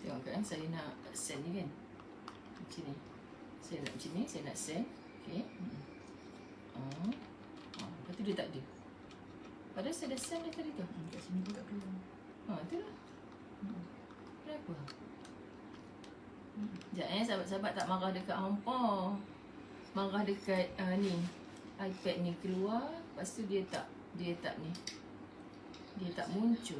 Tengok kan, saya nak send ni kan, macam ni. Saya nak macam ni, saya nak send. Okay. Lepas tu dia tak ada. Padahal saya dah send dah tadi tu. Kat sini pun tak keluar. Tu lah. Kenapa? Sekejap sahabat-sahabat tak marah dekat hampa. Marah dekat ni iPad ni keluar. Lepas tu dia tak ni. Dia tak muncul.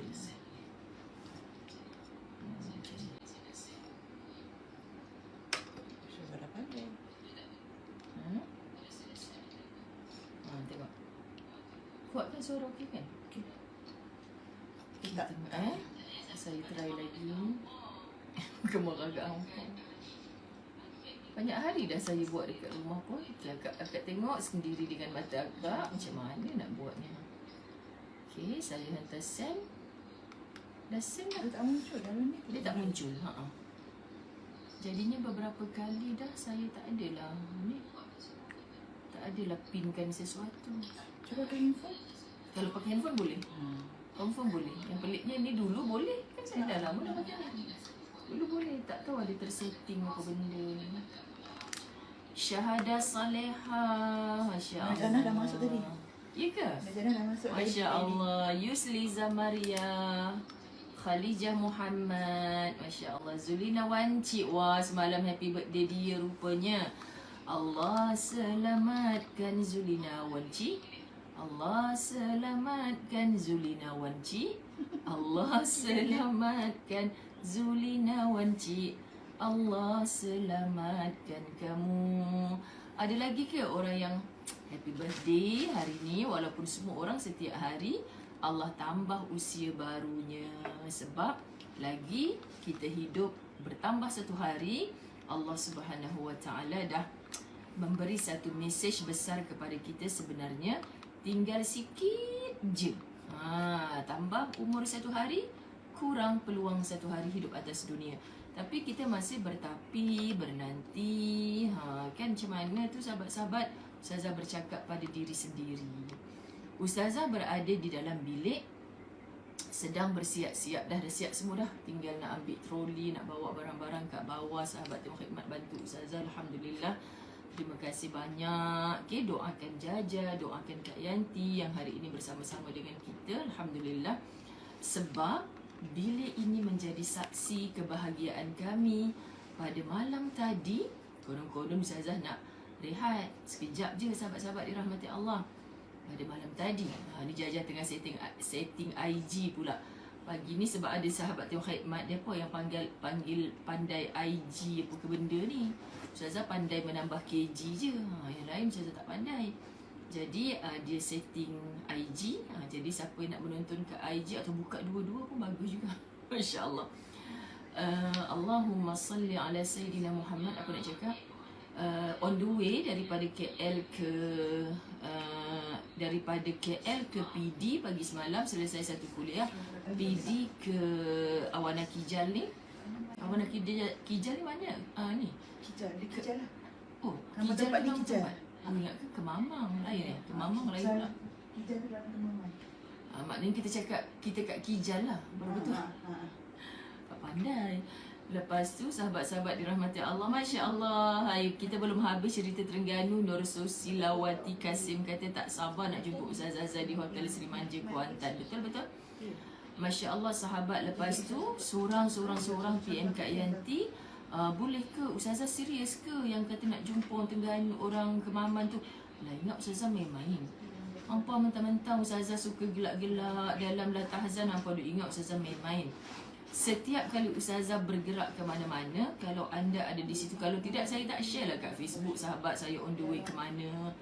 Syazah dah pandai. Tengok. Kuat kan suara okey kan? Okey. Kita tengok saya try lagi. Kemarah agak hampa. Banyak hari dah saya buat dekat rumah pun. Akak tengok sendiri dengan mata akak macam mana nak buatnya. Okey, saya hantar send. Dah send dah. Dia tak muncul dalam ni. Dia tak muncul. Jadinya beberapa kali dah saya tak adalah ni. Tak adalah pinkan sesuatu. Cuba pakai handphone. Kalau pakai handphone boleh. Confirm boleh. Yang peliknya ni dulu boleh. Kan saya dah lama dah pakai ni. Dulu boleh. Tak tahu ada tersetting apa benda. Syahadah Salehah. Masya Allah. Jannah dah masuk tadi. Ya ke? Jannah dah masuk. Masya Allah. Yusliza Maria. Khalijah Muhammad. Masya Allah. Zulina Wanci. Wah, semalam happy birthday dia rupanya. Allah selamatkan Zulina Wanci. Allah selamatkan Zulina Wanci. Allah selamatkan Zulina Wanci. Allah selamatkan kamu. Ada lagi ke orang yang happy birthday hari ni? Walaupun semua orang setiap hari Allah tambah usia barunya. Sebab lagi kita hidup bertambah satu hari, Allah Subhanahu Wa Taala dah memberi satu mesej besar kepada kita. Sebenarnya tinggal sikit je. Tambah umur satu hari, kurang peluang satu hari hidup atas dunia. Tapi kita masih bertapi, bernanti. Kan macam mana tu sahabat-sahabat? Ustazah bercakap pada diri sendiri. Ustazah berada di dalam bilik, sedang bersiap-siap. Dah siap semua dah. Tinggal nak ambil troli, nak bawa barang-barang kat bawah. Sahabat Tengok Khidmat bantu Ustazah. Alhamdulillah. Terima kasih banyak. Okay, doakan Jaja, doakan Kak Yanti yang hari ini bersama-sama dengan kita. Alhamdulillah. Sebab bilik ini menjadi saksi kebahagiaan kami. Pada malam tadi, konon-konon Ustazah nak rehat sekejap je sahabat-sahabat dirahmati Allah. Pada malam tadi, ni Jaja tengah setting IG pula. Pagi ni sebab ada sahabat Tengok Khidmat, dia apa yang panggil pandai IG apa ke benda ni. Ustazah pandai menambah kg je. Yang lain Ustazah tak pandai. Jadi dia setting IG. Jadi siapa yang nak menonton ke IG atau buka dua-dua pun bagus juga. Masya Allah. Allahumma salli ala Sayyidina Muhammad. Apa nak cakap? On the way daripada KL ke PD pagi semalam selesai satu kuliah. PD ke Awana Kijal ni. Awana Kijal ni mana? Ni. Kijal, dia Kijal lah. Oh, Nama Kijal tempat ni memang Kijal. tempat. Ingat ke Kemamang lain ya? Kemamang lain pula. Kijal tu dalam Kemamang. Maknanya kita cakap kita kat Kijal lah. Betul. Tak pandai. Lepas tu sahabat-sahabat dirahmati Allah, Masya Allah. Hai, kita belum habis cerita Terengganu. Nur Susilawati Kasim kata tak sabar nak jumpa Ustazah Azhar di Hotel Seri Manja Kuantan. Betul-betul? Masya Allah sahabat. Lepas tu seorang PM Kak Yanti, boleh ke Ustazah serius ke yang kata nak jumpa orang Terengganu, orang Kemaman tu? Lah ingat Ustazah main-main. Hampa mentang-mentang Ustazah suka gelak-gelak dalam latahzan, hampa duk ingat Ustazah main-main. Setiap kali Ustazah bergerak ke mana-mana, kalau anda ada di situ, kalau tidak saya tak share lah kat Facebook sahabat saya on the way ke mana.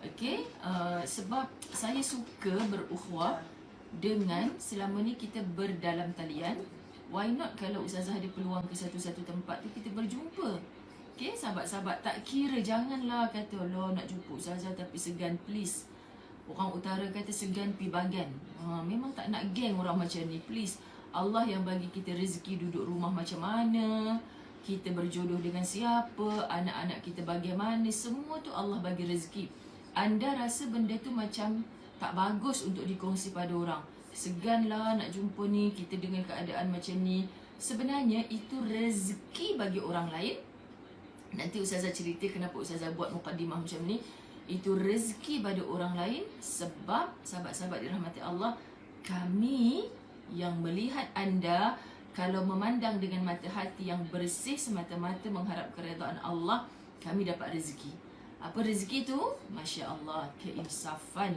Okay, sebab saya suka berukhuwah dengan selama ni kita berdalam talian. Why not kalau Ustazah ada peluang ke satu-satu tempat tu kita berjumpa. Okay, sahabat-sahabat, tak kira, janganlah kata Allah nak jumpa Ustazah tapi segan, please. Orang utara kata segan pi bagan. Memang tak nak geng orang macam ni, please. Allah yang bagi kita rezeki duduk rumah macam mana, kita berjodoh dengan siapa, anak-anak kita bagaimana, semua tu Allah bagi rezeki. Anda rasa benda tu macam tak bagus untuk dikongsi pada orang. Seganlah nak jumpa ni, kita dengan keadaan macam ni. Sebenarnya itu rezeki bagi orang lain. Nanti Ustazah cerita kenapa Ustazah buat mukadimah macam ni. Itu rezeki pada orang lain. Sebab sahabat-sahabat dirahmati Allah, kami yang melihat anda, kalau memandang dengan mata hati yang bersih semata-mata mengharap keredaan Allah, kami dapat rezeki. Apa rezeki tu? Masya Allah, keinsafan,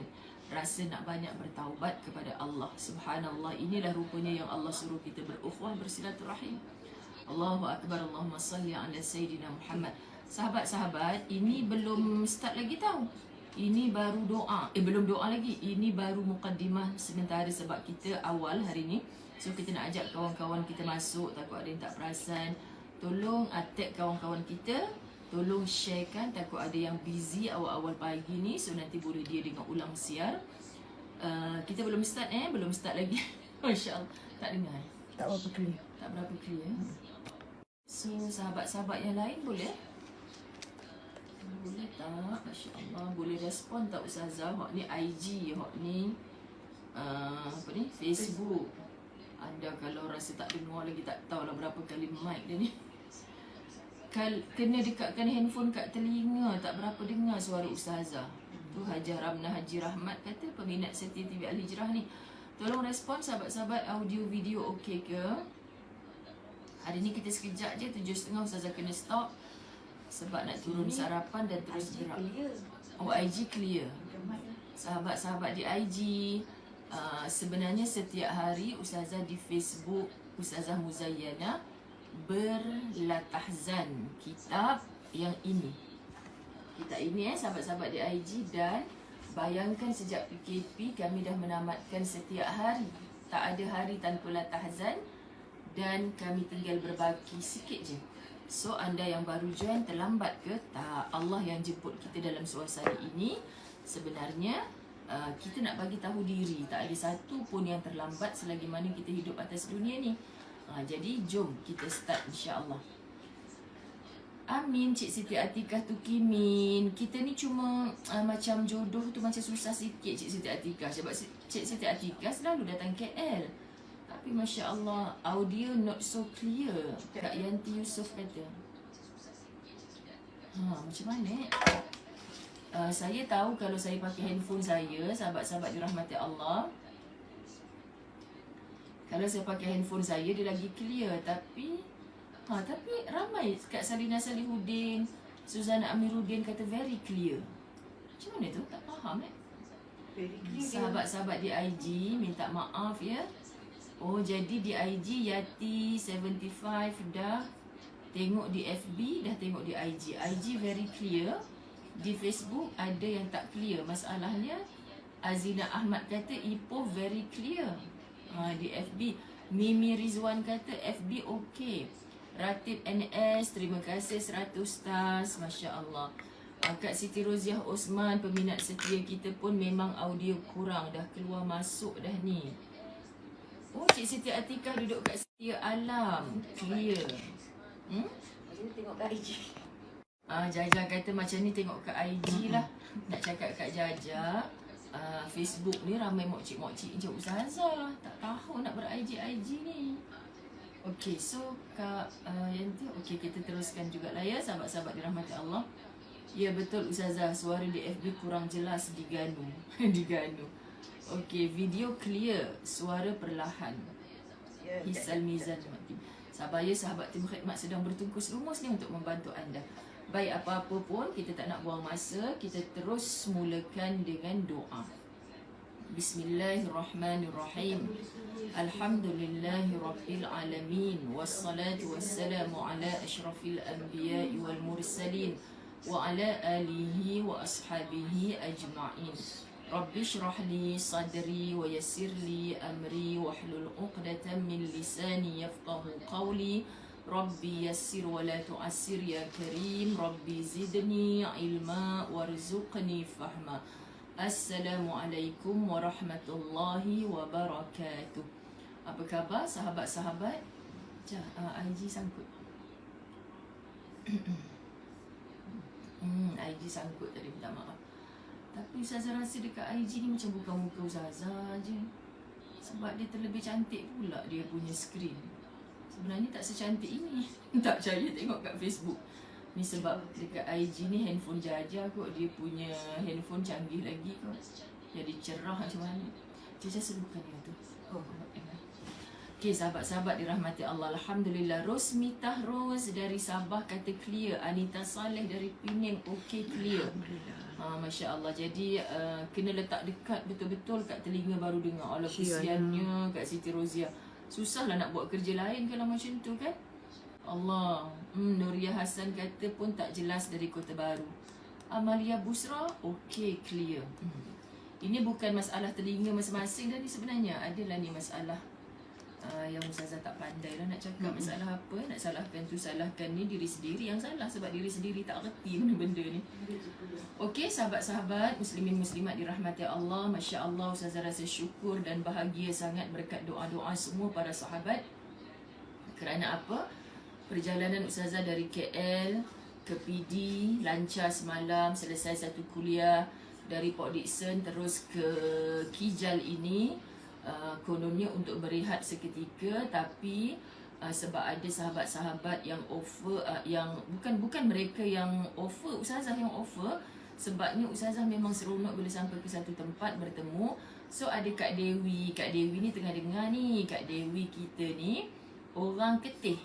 rasa nak banyak bertaubat kepada Allah. Subhanallah, inilah rupanya yang Allah suruh kita berukhuwah, bersilaturahim. Allahu Akbar, Allahumma salli ala Sayyidina Muhammad. Sahabat-sahabat, ini belum start lagi tau. Ini baru doa. Belum doa lagi. Ini baru mukaddimah sementara sebab kita awal hari ni. So kita nak ajak kawan-kawan kita masuk, takut ada yang tak perasan. Tolong tag kawan-kawan kita, tolong sharekan, takut ada yang busy awal-awal pagi ni. So nanti boleh dia dengar ulang siar. Kita belum start belum start lagi. Masya Allah. Tak dengar Tak apa clear. tak berapa clear. So sahabat-sahabat yang lain boleh? Boleh tak? Masya Allah. Boleh respon tak Ustazah? Hak ni IG, hak ni apa ni? Facebook. Anda kalau rasa tak dengar lagi, tak tahulah berapa kali mic dia ni. Kena dekatkan handphone kat telinga, tak berapa dengar suara Ustazah. Tu Hajar Ramnah Haji Rahmat kata, peminat setia TV Al-Hijrah ni, tolong respon sahabat-sahabat, audio video okey ke? Hari ni kita sekejap je, 7.30 Ustazah kena stop sebab nak turun sarapan dan terus gerak. Oh, IG clear. Sahabat-sahabat di IG, sebenarnya setiap hari Ustazah di Facebook Ustazah Muzayyana berlatahzan kitab yang ini. Kitab ini sahabat-sahabat di IG, dan bayangkan sejak PKP kami dah menamatkan setiap hari. Tak ada hari tanpa latahzan, dan kami tinggal berbaki sikit je. So anda yang baru join terlambat ke? Tak, Allah yang jemput kita dalam suasana ini. Sebenarnya kita nak bagi tahu diri, tak ada satu pun yang terlambat selagi mana kita hidup atas dunia ni. Jadi jom kita start insya-Allah. Amin. Cik Siti Atikah Tukimin. Kita ni cuma macam jodoh tu macam susah sikit Cik Siti Atikah. Sebab Cik Siti Atikah selalu datang KL. Tapi Masya Allah, audio not so clear. Kak Yanti Yusof kata. Macam mana? Saya tahu kalau saya pakai handphone saya, sahabat-sahabat dirahmati Allah, kalau saya pakai handphone saya, dia lagi clear. Tapi ramai Kak Salina Salihudin, Suzana Amiruddin kata very clear. Macam mana tu? Tak faham Sahabat-sahabat di IG minta maaf ya. Oh, jadi di IG Yati 75 dah tengok, di FB dah tengok, di IG. IG very clear. Di Facebook ada yang tak clear. Masalahnya Azina Ahmad kata Ipoh very clear. Di FB Mimi Rizwan kata FB okey. Ratib NS, terima kasih 100 stars. Masya Allah. Kak Siti Roziah Osman, peminat setia kita pun memang audio kurang. Dah keluar masuk dah ni. Oh, Cik Siti Atikah duduk kat Setia Alam. Clear. Tengok kat IG. Jaja kata macam ni tengok kat IG lah. Nak cakap kat Jaja, Facebook ni ramai mokcik-mokcik je Ustazah. Tak tahu nak ber-IG ni. Okey, so Kak Yanti, okey kita teruskan jugalah ya sahabat-sahabat dirahmati Allah. Ya betul Ustazah, suara di FB kurang jelas di Ganu. Di Ganu. Okey, video clear, suara perlahan. Hisal Mizan. Sabar ya, sahabat tim khidmat sedang bertungkus lumus ni untuk membantu anda. Baik, apa-apa pun kita tak nak buang masa, kita terus mulakan dengan doa. Bismillahirrahmanirrahim. Alhamdulillahirabbil alamin, wassalatu wassalamu ala asyrafil anbiya'i wal mursalin wa ala alihi wa ashabihi ajma'in. Rabbi shrah li sadri wa yassir li amri wahlul 'uqdatam min lisani yafqahu qawli. Rabbi yassir wa la tu'assir ya karim. Rabbi zidni ilma warzuqni fahma. Assalamualaikum warahmatullahi wabarakatuh. Apa khabar sahabat-sahabat? IG sangkut. IG sangkut tadi, minta maaf. Tapi Ustazah rasa dekat IG ni macam bukan muka Ustazah je. Sebab dia terlebih cantik pula dia punya skrin. Sebenarnya tak secantik ini. Tak percaya tengok kat Facebook. Ni sebab dekat IG ni handphone Jaja kot. Dia punya handphone canggih lagi kot. Jadi cerah macam mana. Jaja sebutkan dia tu. Oh, okay, sahabat-sahabat dirahmati Allah. Alhamdulillah. Rosmitah Rose dari Sabah kata clear. Anita Saleh dari Penang okey clear. Masya Allah. Jadi kena letak dekat betul-betul kat telinga baru dengar. Allah kesiannya Kak Siti Rozia. Susahlah nak buat kerja lain kalau macam tu kan. Allah. Nuria Hassan kata pun tak jelas dari Kota Baru. Amalia Busra okey clear. Ini bukan masalah telinga masing-masing dah ni sebenarnya. Adalah ni masalah yang Ustazah tak pandai lah nak cakap masalah apa. Nak salahkan tu salahkan ni diri sendiri yang salah. Sebab diri sendiri tak reti benda-benda ni. Okey sahabat-sahabat muslimin muslimat dirahmati Allah. Masya Allah Ustazah rasa syukur dan bahagia sangat berkat doa-doa semua para sahabat. Kerana apa? Perjalanan Ustazah dari KL ke PD lancar semalam, selesai satu kuliah. Dari Port Dickson terus ke Kijal ini kononnya untuk berehat seketika, tapi sebab ada sahabat-sahabat yang offer yang bukan mereka yang offer, Ustazah yang offer. Sebabnya Ustazah memang seronok bila sampai ke satu tempat bertemu. So ada Kak Dewi ni tengah dengar ni. Kak Dewi kita ni orang Ketih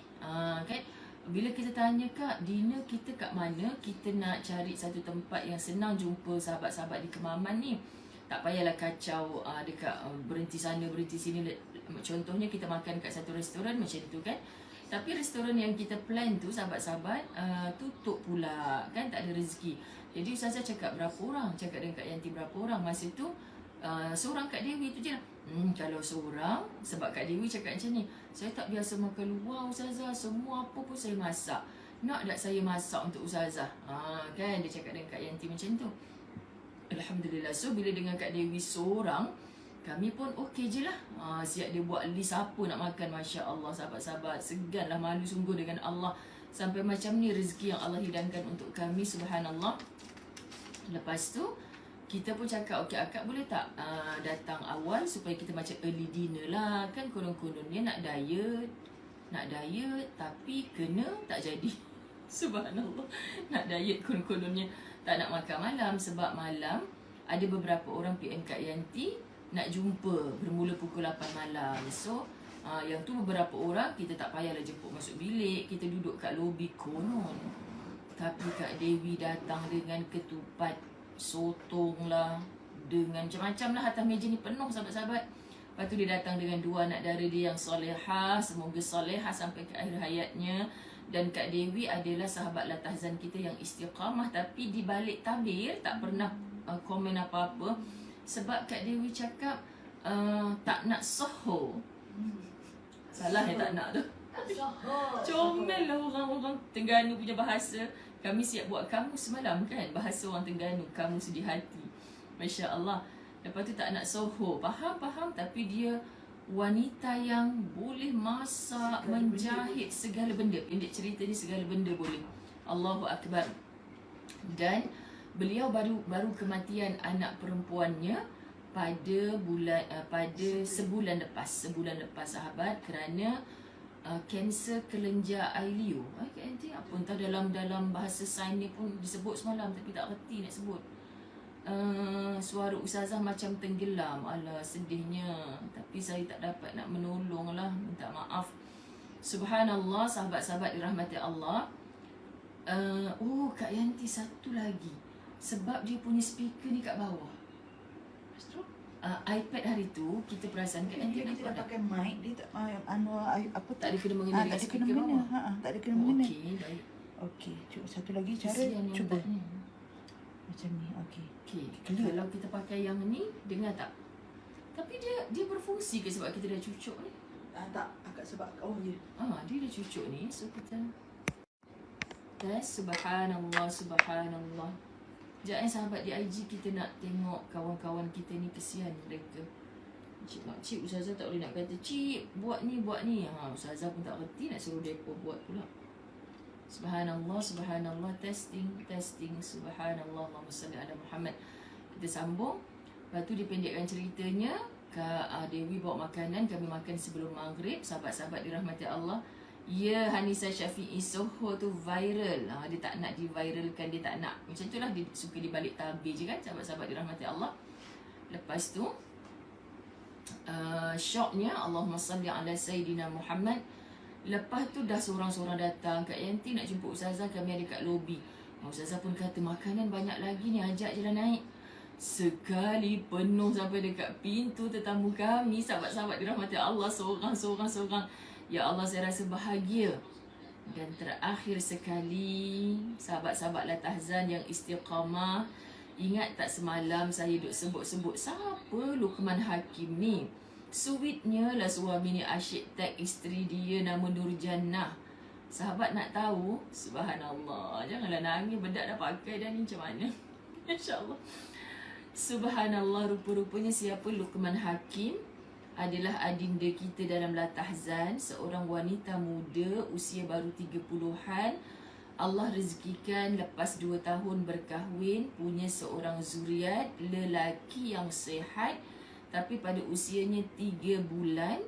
kan. Bila kita tanya Kak, dinner kita kat mana? Kita nak cari satu tempat yang senang jumpa sahabat-sahabat di Kemaman ni. Tak payahlah kacau dekat berhenti sana, berhenti sini. Contohnya kita makan kat satu restoran macam tu kan. Tapi restoran yang kita plan tu sahabat-sahabat tutup pula kan, tak ada rezeki. Jadi Ustazah cakap berapa orang? Cakap dengan Kak Yanti berapa orang? Masa tu seorang Kak Dewi tu je lah. Kalau seorang, sebab Kak Dewi cakap macam ni, saya tak biasa makan luar Ustazah, semua apa pun saya masak. Nak tak saya masak untuk Ustazah? Kan dia cakap dengan Kak Yanti macam tu. Alhamdulillah. So bila dengan Kak Dewi seorang, kami pun okey je lah. Siap dia buat list apa nak makan. Masya Allah sahabat-sahabat, seganlah malu sungguh dengan Allah. Sampai macam ni rezeki yang Allah hidangkan untuk kami. Subhanallah. Lepas tu kita pun cakap, okey akak boleh tak datang awal supaya kita macam early dinner lah. Kan konon-kononnya nak diet tapi kena tak jadi. Subhanallah. Nak diet konon-kononnya tak nak makan malam. Sebab malam ada beberapa orang PM Kak Yanti nak jumpa bermula pukul 8 malam. So yang tu beberapa orang kita tak payahlah jemput masuk bilik. Kita duduk kat lobi konon. Tapi Kak Dewi datang dengan ketupat, sotong lah, dengan macam-macam lah. Atas meja ni penuh sahabat-sahabat. Lepas tu dia datang dengan dua anak dara dia yang solehah. Semoga solehah sampai ke akhir hayatnya. Dan Kak Dewi adalah sahabat latahzan kita yang istiqamah. Tapi di balik tabir tak pernah komen apa-apa. Sebab Kak Dewi cakap tak nak soho. Salah tak nak tu. Comel lah orang-orang Terengganu punya bahasa. Kami siap buat kamus semalam kan, bahasa orang Terengganu, kamus di hati. Masya Allah. Lepas tu tak nak soho. Faham. Tapi dia wanita yang boleh masak, menjahit segala benda. Pendek cerita ni segala benda boleh. Allahu Akbar. Dan beliau baru kematian anak perempuannya pada sebulan lepas sahabat, kerana kanser kelenjar ailio. Nanti apa entah dalam bahasa sains ni pun disebut semalam tapi tak reti nak sebut. Suara Ustazah macam tenggelam. Alah sedihnya. Tapi saya tak dapat nak menolong lah. Minta maaf. Subhanallah sahabat-sahabat dirahmati Allah. Kak Yanti satu lagi. Sebab dia punya speaker ni kat bawah. iPad hari tu kita perasan Kak Yanti dia tak pakai mic, dia tak apa tak ada kena mengena dengan speaker bawah. Tak ada kena mengena. Okey, baik. Okey, cuba satu lagi cara. Cuba macam ni. Okey. Kalau kita pakai yang ni, dengar tak? Tapi dia berfungsi ke sebab kita dah cucuk ni? Tak, agak sebab je. Dia dah cucuk ni. So kita test. Subhanallah. Sekejap sahabat di IG kita nak tengok kawan-kawan kita ni, kesian mereka. Cik Ustazah tak boleh nak kata, Cik buat ni. Ustazah pun tak reti nak suruh mereka buat pula. Subhanallah. Testing. Subhanallah. Allahumma salli ala Muhammad. kita sambung. Lepas tu dipendekkan ceritanya, Dewi bawa makanan, kami makan sebelum maghrib. Sahabat-sahabat dirahmati Allah, ya, Hanisa Syafi'i Soho tu viral. Dia tak nak diviralkan, dia tak nak. Macam tu lah, dia suka dibalik tabir je kan, sahabat-sahabat dirahmati Allah. Lepas tu syoknya Allahumma salli ala Sayyidina Muhammad. Lepas tu dah seorang-seorang datang. Kak Yanti nak jumpa Ustazah, kami ada kat lobi. Ustazah pun kata makanan banyak lagi ni, ajak je lah naik. Sekali penuh sampai dekat pintu tetamu kami, sahabat-sahabat dirahmati Allah, seorang-seorang. Ya Allah, saya rasa bahagia. Dan terakhir sekali, sahabat-sahabat Latahzan yang istiqamah, ingat tak semalam saya duk sebut-sebut siapa Luqman Hakim ni? Sweetnya lah suami ni asyik tag isteri dia nama Nurjannah. Sahabat nak tahu? Subhanallah, janganlah nangis, bedak dah pakai dah ni, macam mana? InsyaAllah. Subhanallah, rupa-rupanya siapa Luqman Hakim adalah adinda kita dalam Latahzan, seorang wanita muda usia baru 30-an. Allah rezekikan lepas 2 tahun berkahwin, punya seorang zuriat lelaki yang sihat. Tapi pada usianya 3 bulan,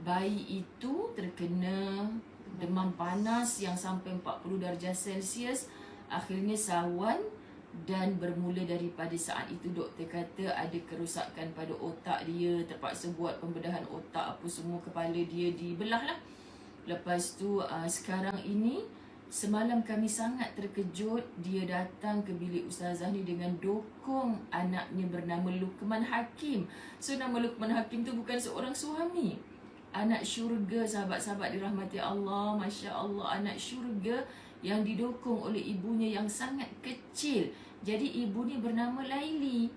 bayi itu terkena demam panas yang sampai 40 darjah Celsius. Akhirnya sawan, dan bermula daripada saat itu doktor kata ada kerosakan pada otak dia, terpaksa buat pembedahan otak, apa semua, kepala dia dibelah lah. Lepas tu sekarang ini, semalam kami sangat terkejut, dia datang ke bilik Ustazah ni dengan dokong anaknya bernama Luqman Hakim. So nama Luqman Hakim tu bukan seorang suami, anak syurga, sahabat-sahabat dirahmati Allah. Masya Allah, anak syurga yang didokong oleh ibunya yang sangat kecil. Jadi ibu ni bernama Laili,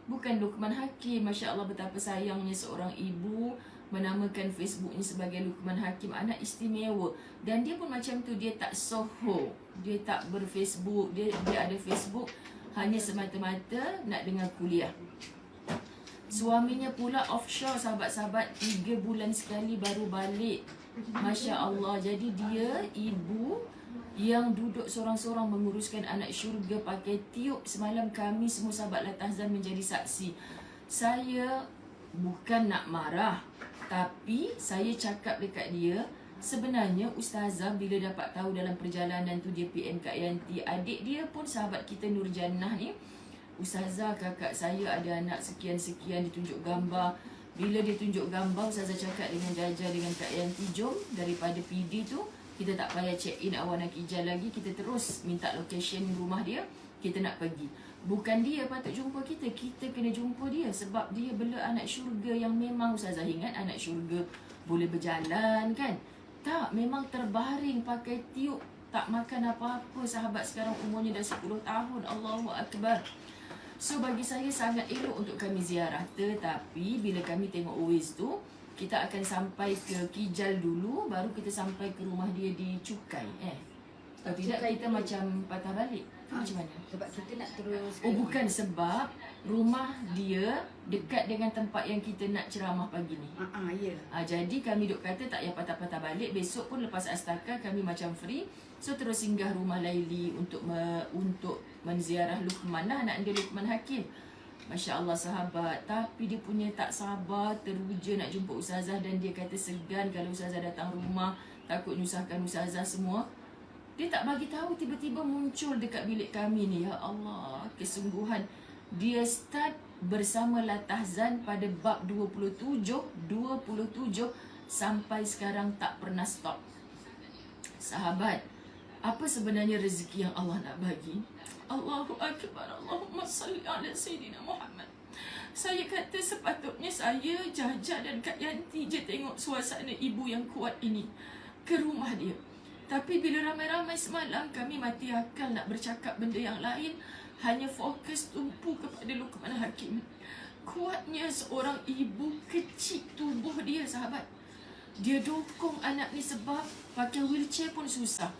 bukan Luqman Hakim. Masya Allah, betapa sayangnya seorang ibu menamakan Facebooknya sebagai Luqman Hakim, anak istimewa. Dan dia pun macam tu, dia tak soho, dia tak berFacebook, dia ada Facebook hanya semata-mata nak dengar kuliah. Suaminya pula offshore, sahabat-sahabat, 3 bulan sekali baru balik. Masya Allah, jadi dia ibu yang duduk sorang-sorang menguruskan anak syurga pakai tiup. Semalam kami semua sahabat Latahzan menjadi saksi. Saya bukan nak marah, tapi saya cakap dekat dia, sebenarnya Ustazah bila dapat tahu dalam perjalanan tu dia PM Kak Yanti, adik dia pun sahabat kita Nurjannah ni, Ustazah kakak saya ada anak sekian-sekian, ditunjuk gambar. Bila dia tunjuk gambar, Ustazah cakap dengan Jaja, dengan Kak Yanti, jom daripada PD tu kita tak payah check in awal nakijal lagi, kita terus minta location rumah dia, kita nak pergi. Bukan dia patut jumpa kita, kita kena jumpa dia. Sebab dia bela anak syurga yang memang Ustazah ingat anak syurga boleh berjalan kan. Tak, memang terbaring pakai tiup, tak makan apa-apa. Sahabat sekarang umurnya dah 10 tahun. Allahu Akbar. So bagi saya sangat elok untuk kami ziarah. Tetapi bila kami tengok Waze tu, kita akan sampai ke Kijal dulu, baru kita sampai ke rumah dia di Cukai. Kalau tidak kita macam patah balik. Macam mana? Sebab kita nak terus. Oh bukan, sebab rumah dia dekat dengan tempat yang kita nak ceramah pagi ni. Ya. Jadi kami duk kata tak payah patah-patah balik. Besok pun lepas Astaka kami macam free. So terus singgah rumah Laili untuk menziarah Luqman lah, anak dia Luqman Hakim. Masya Allah sahabat. Tapi dia punya tak sabar, teruja nak jumpa Ustazah. Dan dia kata segan kalau Ustazah datang rumah, takut nyusahkan Ustazah semua. Dia tak bagi tahu, tiba-tiba muncul dekat bilik kami ni. Ya Allah, kesungguhan. Dia start bersama Latahzan pada bab 27 sampai sekarang tak pernah stop. Sahabat, apa sebenarnya rezeki yang Allah nak bagi? Allahu Akbar, Allahumma salli ala Sayyidina Muhammad. Saya kata sepatutnya saya, Jaja dan Kak Yanti je tengok suasana ibu yang kuat ini ke rumah dia. Tapi bila ramai-ramai semalam, kami mati akal nak bercakap benda yang lain, hanya fokus tumpu kepada Luqman Hakim. Kuatnya seorang ibu, kecil tubuh dia sahabat. Dia dokong anak ni sebab pakai wheelchair pun susah.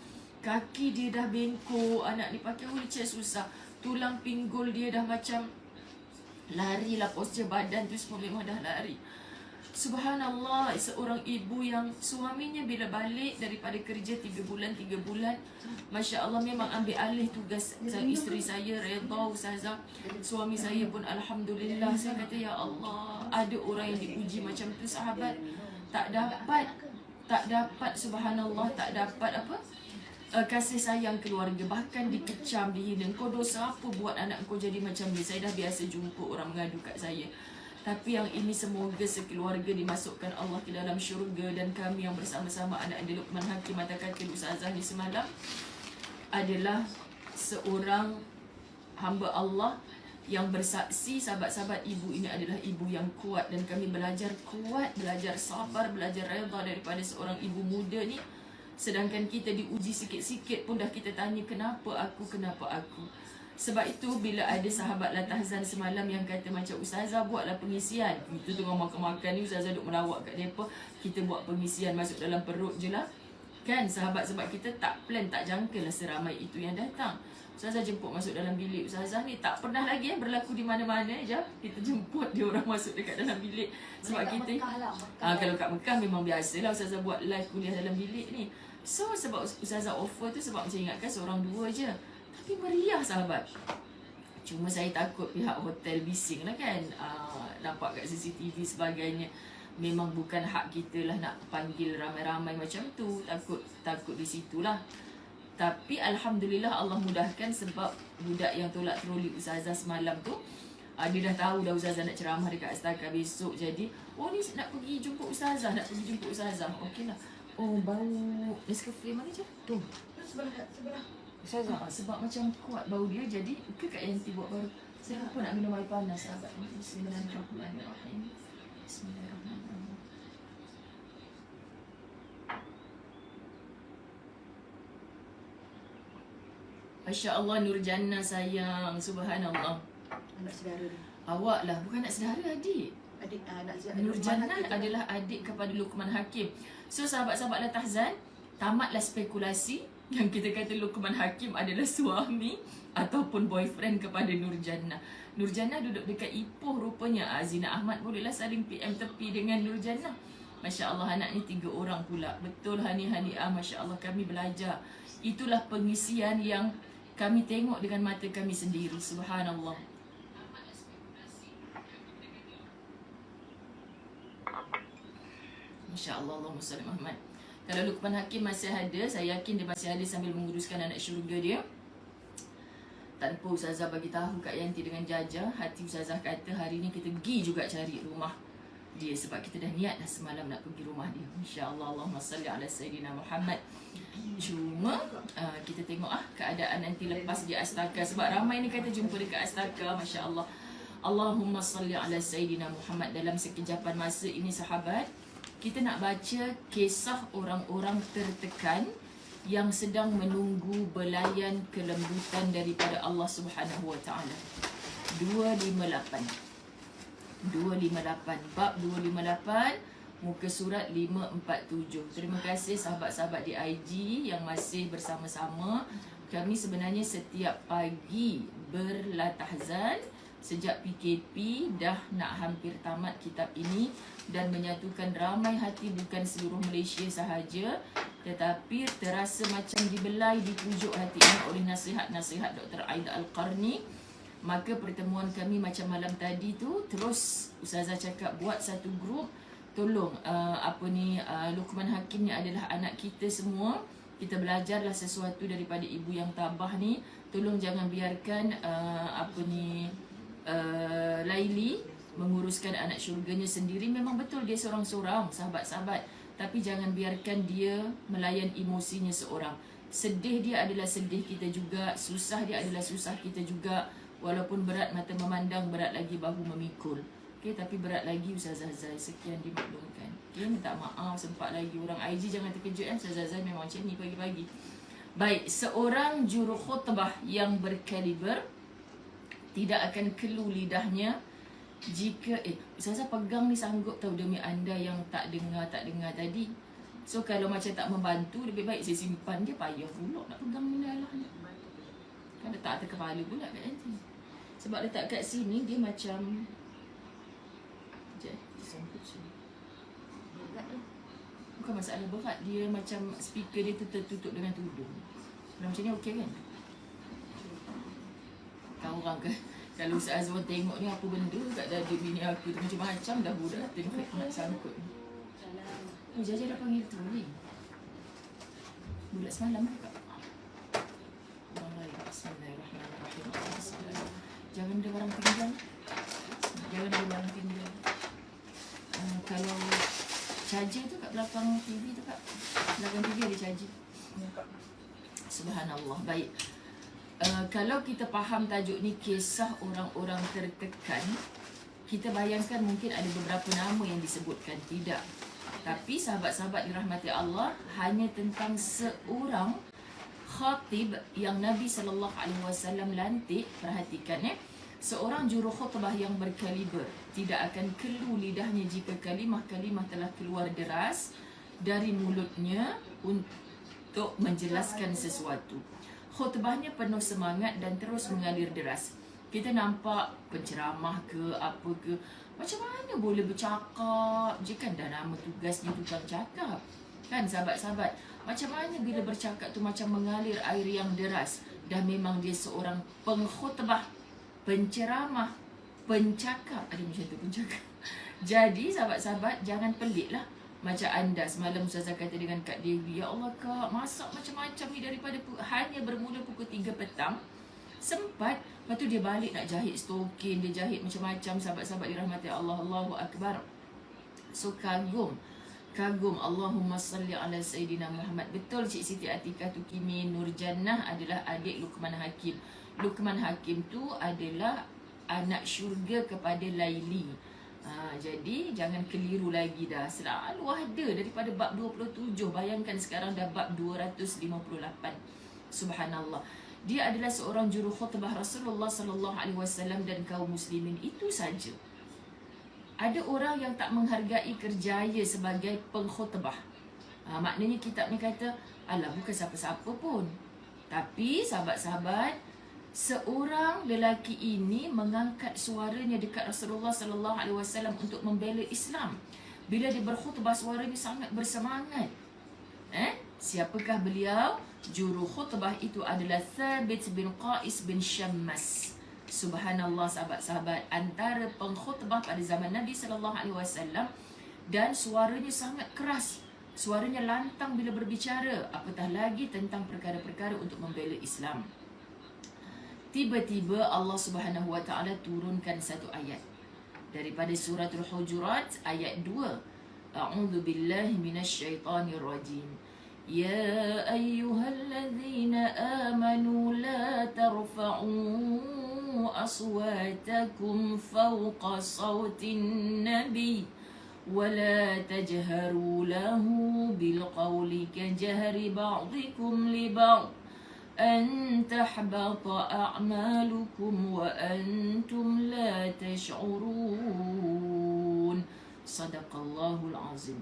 Kaki dia dah bengkok, anak ni pakai wheelchair susah. Tulang pinggul dia dah macam lari lah, posture badan tu semua memang dah lari. Subhanallah, seorang ibu yang suaminya bila balik daripada kerja 3 bulan, Masya Allah memang ambil alih tugas isteri saya, Redha, Ustazah. Suami saya pun Alhamdulillah. Saya kata, ya Allah, ada orang yang diuji macam tu sahabat. Tak dapat subhanallah, tak dapat apa? Kasih sayang keluarga, bahkan dikecam, dihina. Kau dosa apa buat anak kau jadi macam ni? Saya dah biasa jumpa orang mengadu kat saya. Tapi yang ini semoga sekeluarga dimasukkan Allah ke dalam syurga. Dan kami yang bersama-sama anak Luqman Hakim, mata kata Ustazah ni semalam, adalah seorang hamba Allah yang bersaksi sahabat-sahabat ibu ini adalah ibu yang kuat. Dan kami belajar kuat, belajar sabar, belajar redha daripada seorang ibu muda ni. Sedangkan kita diuji sikit-sikit pun dah kita tanya, kenapa aku? Sebab itu bila ada sahabat Latahzan semalam yang kata macam, Ustazah buatlah pengisian. Kita tengah makan-makan ni, Ustazah duk melawak kat mereka, kita buat pengisian masuk dalam perut je lah. Kan sahabat-sahabat kita tak plan, tak jangka lah seramai itu yang datang. Ustazah jemput masuk dalam bilik Ustazah ni, tak pernah lagi berlaku di mana-mana je. Kita jemput dia orang masuk dekat dalam bilik. Sebab kita kalau kat Mekah memang biasalah Ustazah buat live kuliah dalam bilik ni. So sebab Ustazah offer tu sebab macam ingatkan seorang dua je. Tapi meriah sahabat. Cuma saya takut pihak hotel bising lah kan. Nampak kat CCTV sebagainya. Memang bukan hak kita lah nak panggil ramai-ramai macam tu. Takut di situlah. Tapi Alhamdulillah Allah mudahkan sebab budak yang tolak troli Ustazah semalam tu, dia dah tahu dah Ustazah nak ceramah dekat Astaka besok. Jadi, oh ni nak pergi jumpa Ustazah, Okey lah. Oh bau Nescafe mana je? Tu. Sebelah. Ustazah, sebab macam kuat bau dia, jadi ke Kak Yanti buat baru. Saya lupa nak minum air panas sahabat. Bismillahirrahmanirrahim. Bismillahirrahmanirrahim. Masya Allah, Nur Jannah sayang, subhanallah. Anak saudara dia. Awak lah, bukan anak saudara, adik. Anak saudara. Nur Jannah adalah adik kepada Luqman Hakim. So sahabat-sahabat Latahzan, tamatlah spekulasi yang kita kata Luqman Hakim adalah suami ataupun boyfriend kepada Nur Jannah. Nur Jannah duduk dekat Ipoh rupanya. Zina Ahmad bolehlah saling PM tepi dengan Nur Jannah. Masya Allah, anak ni 3 orang pula. Betul, hani-hani'ah, Masya Allah, kami belajar. Itulah pengisian yang kami tengok dengan mata kami sendiri. Subhanallah. Masya Allah, Allahumma salli Muhammad. Kalau Luqman Hakim masih ada, saya yakin dia masih ada sambil menguruskan anak syurga dia. Tanpa Ustazah bagi tahu Kak Yanti dengan Jaja, hati Ustazah kata hari ni kita pergi juga cari rumah dia. Sebab kita dah niat dah semalam nak pergi rumah dia. InsyaAllah, Allahumma salli ala Sayyidina Muhammad. Cuma kita tengok keadaan nanti lepas di Astaka. Sebab ramai ni kata jumpa dekat Astaka, Masya Allah. Allahumma salli ala Sayyidina Muhammad. Dalam sekejapan masa ini sahabat, kita nak baca kisah orang-orang tertekan yang sedang menunggu belayan kelembutan daripada Allah Subhanahu Wa Taala. 258. Bab 258, muka surat 547. Terima kasih sahabat-sahabat di IG yang masih bersama-sama. Kami sebenarnya setiap pagi berlatahzan sejak PKP, dah nak hampir tamat kitab ini dan menyatukan ramai hati bukan seluruh Malaysia sahaja, tetapi terasa macam dibelai di pujuk hati ini oleh nasihat-nasihat Dr. Aida Al-Qarni. Maka pertemuan kami macam malam tadi tu, terus Ustazah cakap buat satu grup. Tolong Luqman Hakim ni adalah anak kita semua. Kita belajarlah sesuatu daripada ibu yang tabah ni. Tolong jangan biarkan Laili menguruskan anak syurganya sendiri. Memang betul dia seorang-seorang sahabat-sahabat, tapi jangan biarkan dia melayan emosinya seorang. Sedih dia adalah sedih kita juga, susah dia adalah susah kita juga. Walaupun berat mata memandang, berat lagi bahu memikul. Okay, tapi berat lagi Ustazah Zai. Sekian dimaklumkan. Okay, minta maaf sempat lagi. Orang IG jangan terkejut kan, Ustazah Zai memang macam ni pagi-pagi. Baik, seorang juru khutbah yang berkaliber tidak akan kelu lidahnya jika Ustazah pegang ni sanggup tahu demi anda yang tak dengar tadi. So kalau macam tak membantu, lebih baik saya simpan dia, payah pula nak pegang ni lah. Kan letak atas kepala pula kat nanti. Sebab letak kat sini dia macam Bukan masalah berat, dia macam speaker dia tu tertutup dengan tudung. Kalau macam ni okey kan? Kau orang ke? Kalau Ustaz Azwan tengok ni apa benda kat dada bini aku tu macam-macam dah budak tengok nak sangkut. Oh, Jaja dah panggil tu ni. Budak semalam ke kak? Bismillahirrahmanirrahim. Jangan ada barang tinggal. Jangan ada barang tinggal. Kalau charger tu kat belakang TV tu kak. Belakang TV ada charger. Subhanallah. Baik. Kalau kita faham tajuk ni kisah orang-orang tertekan, kita bayangkan mungkin ada beberapa nama yang disebutkan. Tidak. Tapi sahabat-sahabat dirahmati Allah, hanya tentang seorang khatib yang Nabi SAW lantik. Perhatikan ya. Seorang juru khutbah yang berkaliber, tidak akan kelu lidahnya jika kalimah-kalimah telah keluar deras dari mulutnya untuk menjelaskan sesuatu. Khutbahnya penuh semangat dan terus mengalir deras. Kita nampak penceramah ke apa ke, macam mana boleh bercakap je kan, dah nama tugasnya tukang cakap. Kan sahabat-sahabat, macam mana bila bercakap tu macam mengalir air yang deras. Dah memang dia seorang pengkhutbah, penceramah, pencakap. Ada macam tu pencakap. Jadi sahabat-sahabat, jangan peliklah. Macam anda semalam Ustazah kata dengan Kak Dewi, ya Allah Kak, masak macam-macam ni daripada hanya bermula pukul 3 petang. Sempat, lepas tu dia balik nak jahit stokin, dia jahit macam-macam. Sahabat-sahabat dirahmati Allah, Allahu Akbar. So kagum. Allahumma salli ala Sayyidina Muhammad. Betul Cik Siti Atikah Tukimi Nurjannah adalah adik Luqman Hakim. Luqman Hakim tu adalah anak syurga kepada Laili. Jadi jangan keliru lagi dah. Selalu ada daripada bab 27. Bayangkan sekarang dah bab 258. Subhanallah. Dia adalah seorang juru khutbah Rasulullah SAW dan kaum muslimin. Itu saja. Ada orang yang tak menghargai kerjaya sebagai pengkhutbah. Maknanya kitab ni kata, alah bukan siapa-siapa pun. Tapi sahabat-sahabat, seorang lelaki ini mengangkat suaranya dekat Rasulullah SAW untuk membela Islam. Bila dia berkhutbah, suaranya sangat bersemangat. Siapakah beliau? Juru khutbah itu adalah Thabit bin Qais bin Syammas. Subhanallah sahabat-sahabat, antara pengkhutbah pada zaman Nabi SAW, dan suaranya sangat keras. Suaranya lantang bila berbicara, apatah lagi tentang perkara-perkara untuk membela Islam. Tiba-tiba Allah Subhanahu Wa Taala turunkan satu ayat daripada suratul Hujurat ayat 2. A'udzu billahi minasyaitonir rajim. Ya ayyuhalladzina amanu la tarfa'u aswatakum fawqa sawtin nabi wa la tajharu lahu bil qawli kajahri ba'dikum li ba'd أن تحبط أعمالكم وأنتم لا تشعرون. صدق الله العظيم.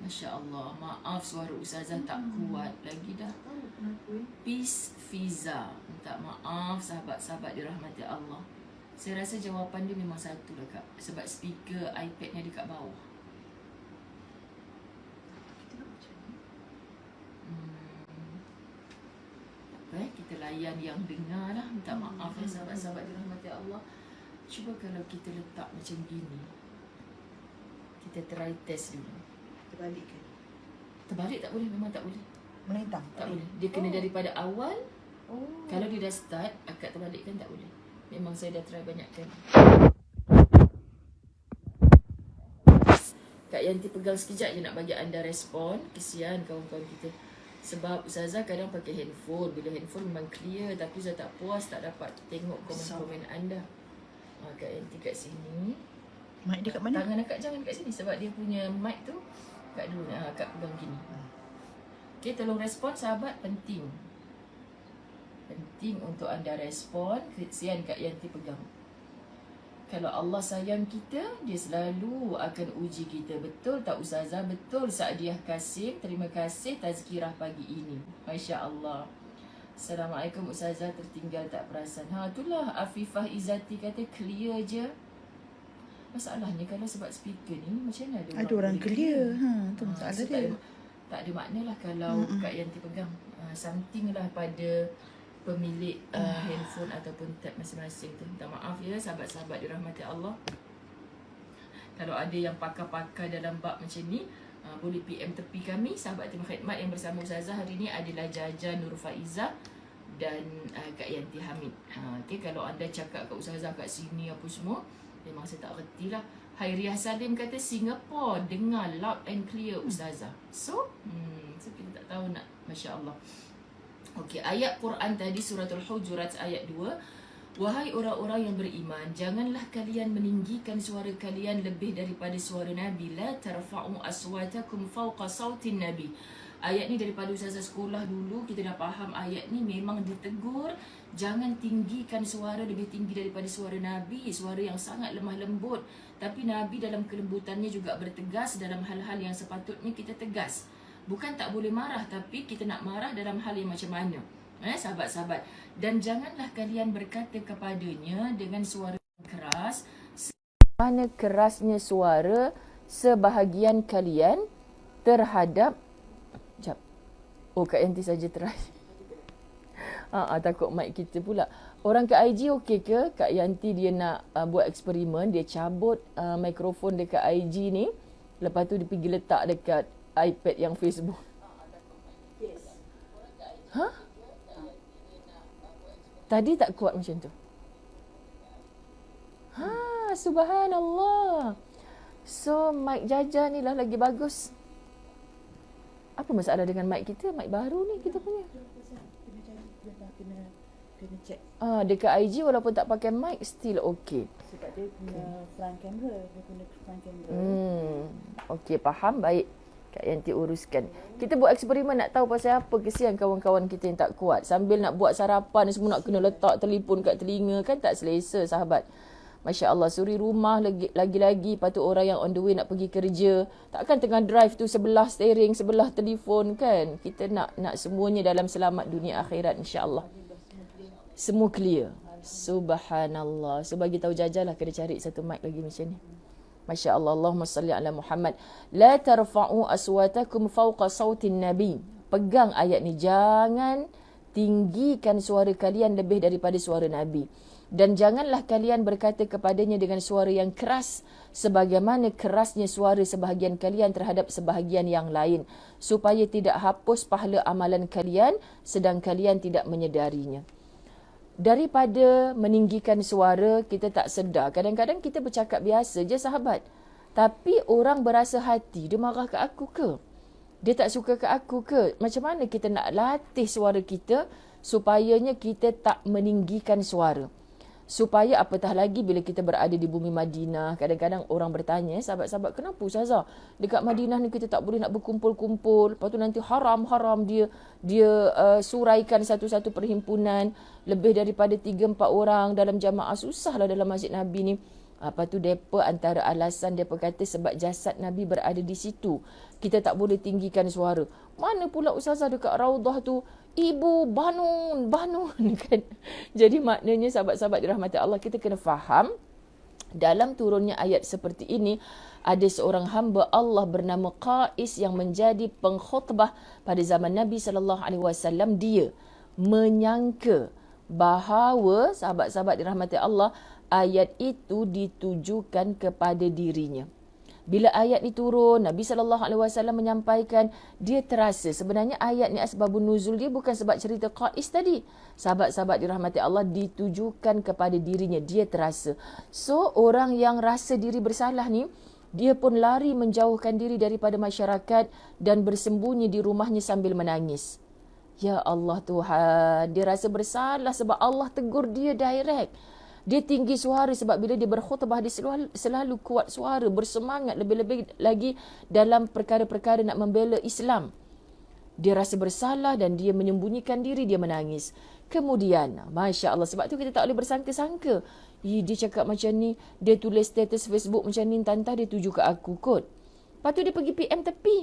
Masya Allah. Maaf suara Ustazah tak kuat lagi dah. Peace Fiza. Minta maaf sahabat-sahabat dirahmati Allah. Saya rasa jawapan dia memang satu lah kak. Sebab speaker iPad ni dekat bawah. Kita layan yang dengar lah. Minta maaf ya sahabat-sahabat dirahmati Allah. Cuba kalau kita letak macam gini, kita try test dulu. Terbalik ke? Terbalik tak boleh, memang tak boleh. Melintang? Tak boleh. Dia kena daripada awal. Kalau dia dah start, akad terbalik kan tak boleh. Memang saya dah try banyak kali. Kak Yanti pegang sekejap je nak bagi anda respon. Kesian kawan-kawan kita. Sebab Ustazah kadang pakai handphone. Bila handphone memang clear, tapi saya tak puas, tak dapat tengok komen-komen anda. Kak Yanti kat sini. Mic dia kat mana? Tangan akak jangan kat sini. Sebab dia punya mic tu kat dulu. Akak pegang gini. Okay, tolong respon sahabat. Penting. Penting untuk anda respon. Kesian Kak Yanti pegang. Kalau Allah sayang kita, dia selalu akan uji kita. Betul tak Ustazah? Betul Saadiah Kasim. Terima kasih tazkirah pagi ini. Masya Allah. Assalamualaikum Ustazah, tertinggal tak perasan. Itulah Afifah Izzati kata clear je. Masalahnya kalau sebab speaker ni macam mana Ada orang boleh clear. Tu Ah, masalah so dia. tak ada makna lah kalau Kak Yanti pegang. Something lah pada pemilik handphone ataupun tab masing-masing tu. Minta maaf ya sahabat-sahabat dirahmati Allah. Kalau ada yang pakar-pakar dalam bab macam ni, boleh PM tepi kami, sahabat tim khidmat yang bersama Ustazah hari ni adalah Jaja Nur Faizah dan Kak Yanti Hamid. Okay, kalau anda cakap kat Ustazah kat sini apa semua, memang saya tak reti lah. Hairiah Salim kata Singapore dengar loud and clear Ustazah. So kita tak tahu nak, Masya Allah. Okey, ayat Quran tadi suratul Hujurat ayat 2. Wahai orang-orang yang beriman, janganlah kalian meninggikan suara kalian lebih daripada suara Nabi. La tarfa'u aswatakum fawqa sautin Nabi. Ayat ni daripada Ustazah sekolah dulu, kita dah faham ayat ni memang ditegur. Jangan tinggikan suara lebih tinggi daripada suara Nabi. Suara yang sangat lemah lembut. Tapi Nabi dalam kelembutannya juga bertegas dalam hal-hal yang sepatutnya kita tegas. Bukan tak boleh marah, tapi kita nak marah dalam hal yang macam mana. Sahabat-sahabat. Dan janganlah kalian berkata kepadanya dengan suara keras. Mana kerasnya suara sebahagian kalian terhadap... Sekejap. Oh, Kak Yanti saja teras. Takut mic kita pula. Orang ke IG okey ke? Kak Yanti dia nak buat eksperimen. Dia cabut mikrofon dekat IG ni. Lepas tu dia pergi letak dekat iPad yang Facebook. Tadi tak kuat macam tu. Subhanallah. So mic Jaja ni lah lagi bagus. Apa masalah dengan mic kita? Mic baru ni kita punya. Kena check. Dekat IG walaupun tak pakai mic still okey. Sebab dia punya front camera. Dia punya front camera. Okey, faham. Baik. Kak Yanti uruskan. Kita buat eksperimen nak tahu pasal apa. Kesian kawan-kawan kita yang tak kuat. Sambil nak buat sarapan semua nak kena letak telefon kat telinga. Kan tak selesa sahabat. Masya Allah, suri rumah lagi-lagi. Patut orang yang on the way nak pergi kerja. Takkan tengah drive tu sebelah steering, sebelah telefon kan. Kita nak semuanya dalam selamat dunia akhirat insya-Allah. Semua clear. Subhanallah. So bagi tahu Jaja lah kena cari satu mic lagi macam ni. Masya Allah. Allahumma salli ala Muhammad. La tarfa'u aswatakum fawqa sautin Nabi. Pegang ayat ni. Jangan tinggikan suara kalian lebih daripada suara Nabi. Dan janganlah kalian berkata kepadanya dengan suara yang keras sebagaimana kerasnya suara sebahagian kalian terhadap sebahagian yang lain, supaya tidak hapus pahala amalan kalian sedang kalian tidak menyedarinya. Daripada meninggikan suara, kita tak sedar. Kadang-kadang kita bercakap biasa je sahabat. Tapi orang berasa hati, dia marah ke aku ke? Dia tak suka ke aku ke? Macam mana kita nak latih suara kita supayanya kita tak meninggikan suara? Supaya apatah lagi bila kita berada di bumi Madinah. Kadang-kadang orang bertanya, sahabat-sahabat, kenapa Ustazah? Dekat Madinah ni kita tak boleh nak berkumpul-kumpul. Lepas tu nanti haram-haram dia suraikan satu-satu perhimpunan. Lebih daripada 3-4 orang dalam jamaah. Susahlah dalam masjid Nabi ni. Lepas tu mereka antara alasan mereka kata sebab jasad Nabi berada di situ. Kita tak boleh tinggikan suara. Mana pula Ustazah dekat Raudah tu, ibu banun kan. Jadi maknanya sahabat-sahabat dirahmati Allah, kita kena faham dalam turunnya ayat seperti ini ada seorang hamba Allah bernama Qais yang menjadi pengkhutbah pada zaman Nabi SAW. Dia menyangka bahawa sahabat-sahabat dirahmati Allah, ayat itu ditujukan kepada dirinya. Bila ayat ni turun, Nabi SAW menyampaikan, dia terasa sebenarnya ayat ni asbabun nuzul dia bukan sebab cerita Qais tadi. Sahabat-sahabat dirahmati Allah, ditujukan kepada dirinya. Dia terasa. So, orang yang rasa diri bersalah ni, dia pun lari menjauhkan diri daripada masyarakat dan bersembunyi di rumahnya sambil menangis. Ya Allah Tuhan, dia rasa bersalah sebab Allah tegur dia direct. Dia tinggi suara sebab bila dia berkhutbah dia selalu kuat suara, bersemangat lebih-lebih lagi dalam perkara-perkara nak membela Islam. Dia rasa bersalah dan dia menyembunyikan diri, dia menangis. Kemudian, Masya Allah, sebab tu kita tak boleh bersangka-sangka. Dia cakap macam ni, dia tulis status Facebook macam ni, entah-entah dia tuju ke aku kot. Lepas tu dia pergi PM tepi.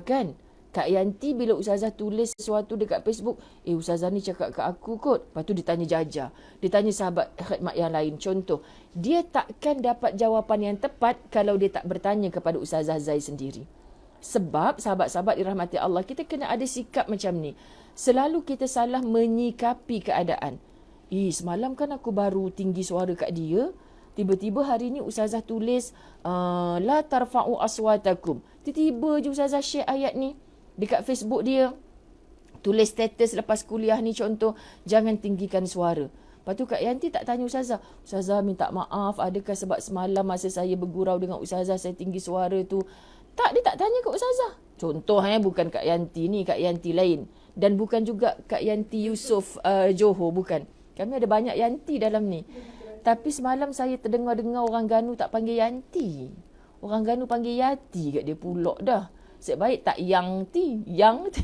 Kan? Kak Yanti bila Ustazah tulis sesuatu dekat Facebook, Ustazah ni cakap kat aku kot. Lepas tu dia tanya Jaja. Dia tanya sahabat khidmat yang lain. Contoh, dia takkan dapat jawapan yang tepat kalau dia tak bertanya kepada Ustazah Zai sendiri. Sebab sahabat-sahabat dirahmati Allah, kita kena ada sikap macam ni. Selalu kita salah menyikapi keadaan. Semalam kan aku baru tinggi suara kat dia. Tiba-tiba hari ni Ustazah tulis, la tarfa'u aswatakum. Tiba-tiba je Ustazah share ayat ni dekat Facebook dia. Tulis status lepas kuliah ni contoh, jangan tinggikan suara. Lepas tu Kak Yanti tak tanya Ustazah. Ustazah minta maaf, adakah sebab semalam masa saya bergurau dengan Ustazah saya tinggi suara tu? Tak, dia tak tanya kat Ustazah. Contoh bukan Kak Yanti ni, Kak Yanti lain. Dan bukan juga Kak Yanti Yusof Johor, bukan. Kami ada banyak Yanti dalam ni. Tapi semalam saya terdengar-dengar orang Ganu tak panggil Yanti. Orang Ganu panggil Yati kat dia pulak dah. Sebaik tak Yang Ti. Yang Ti.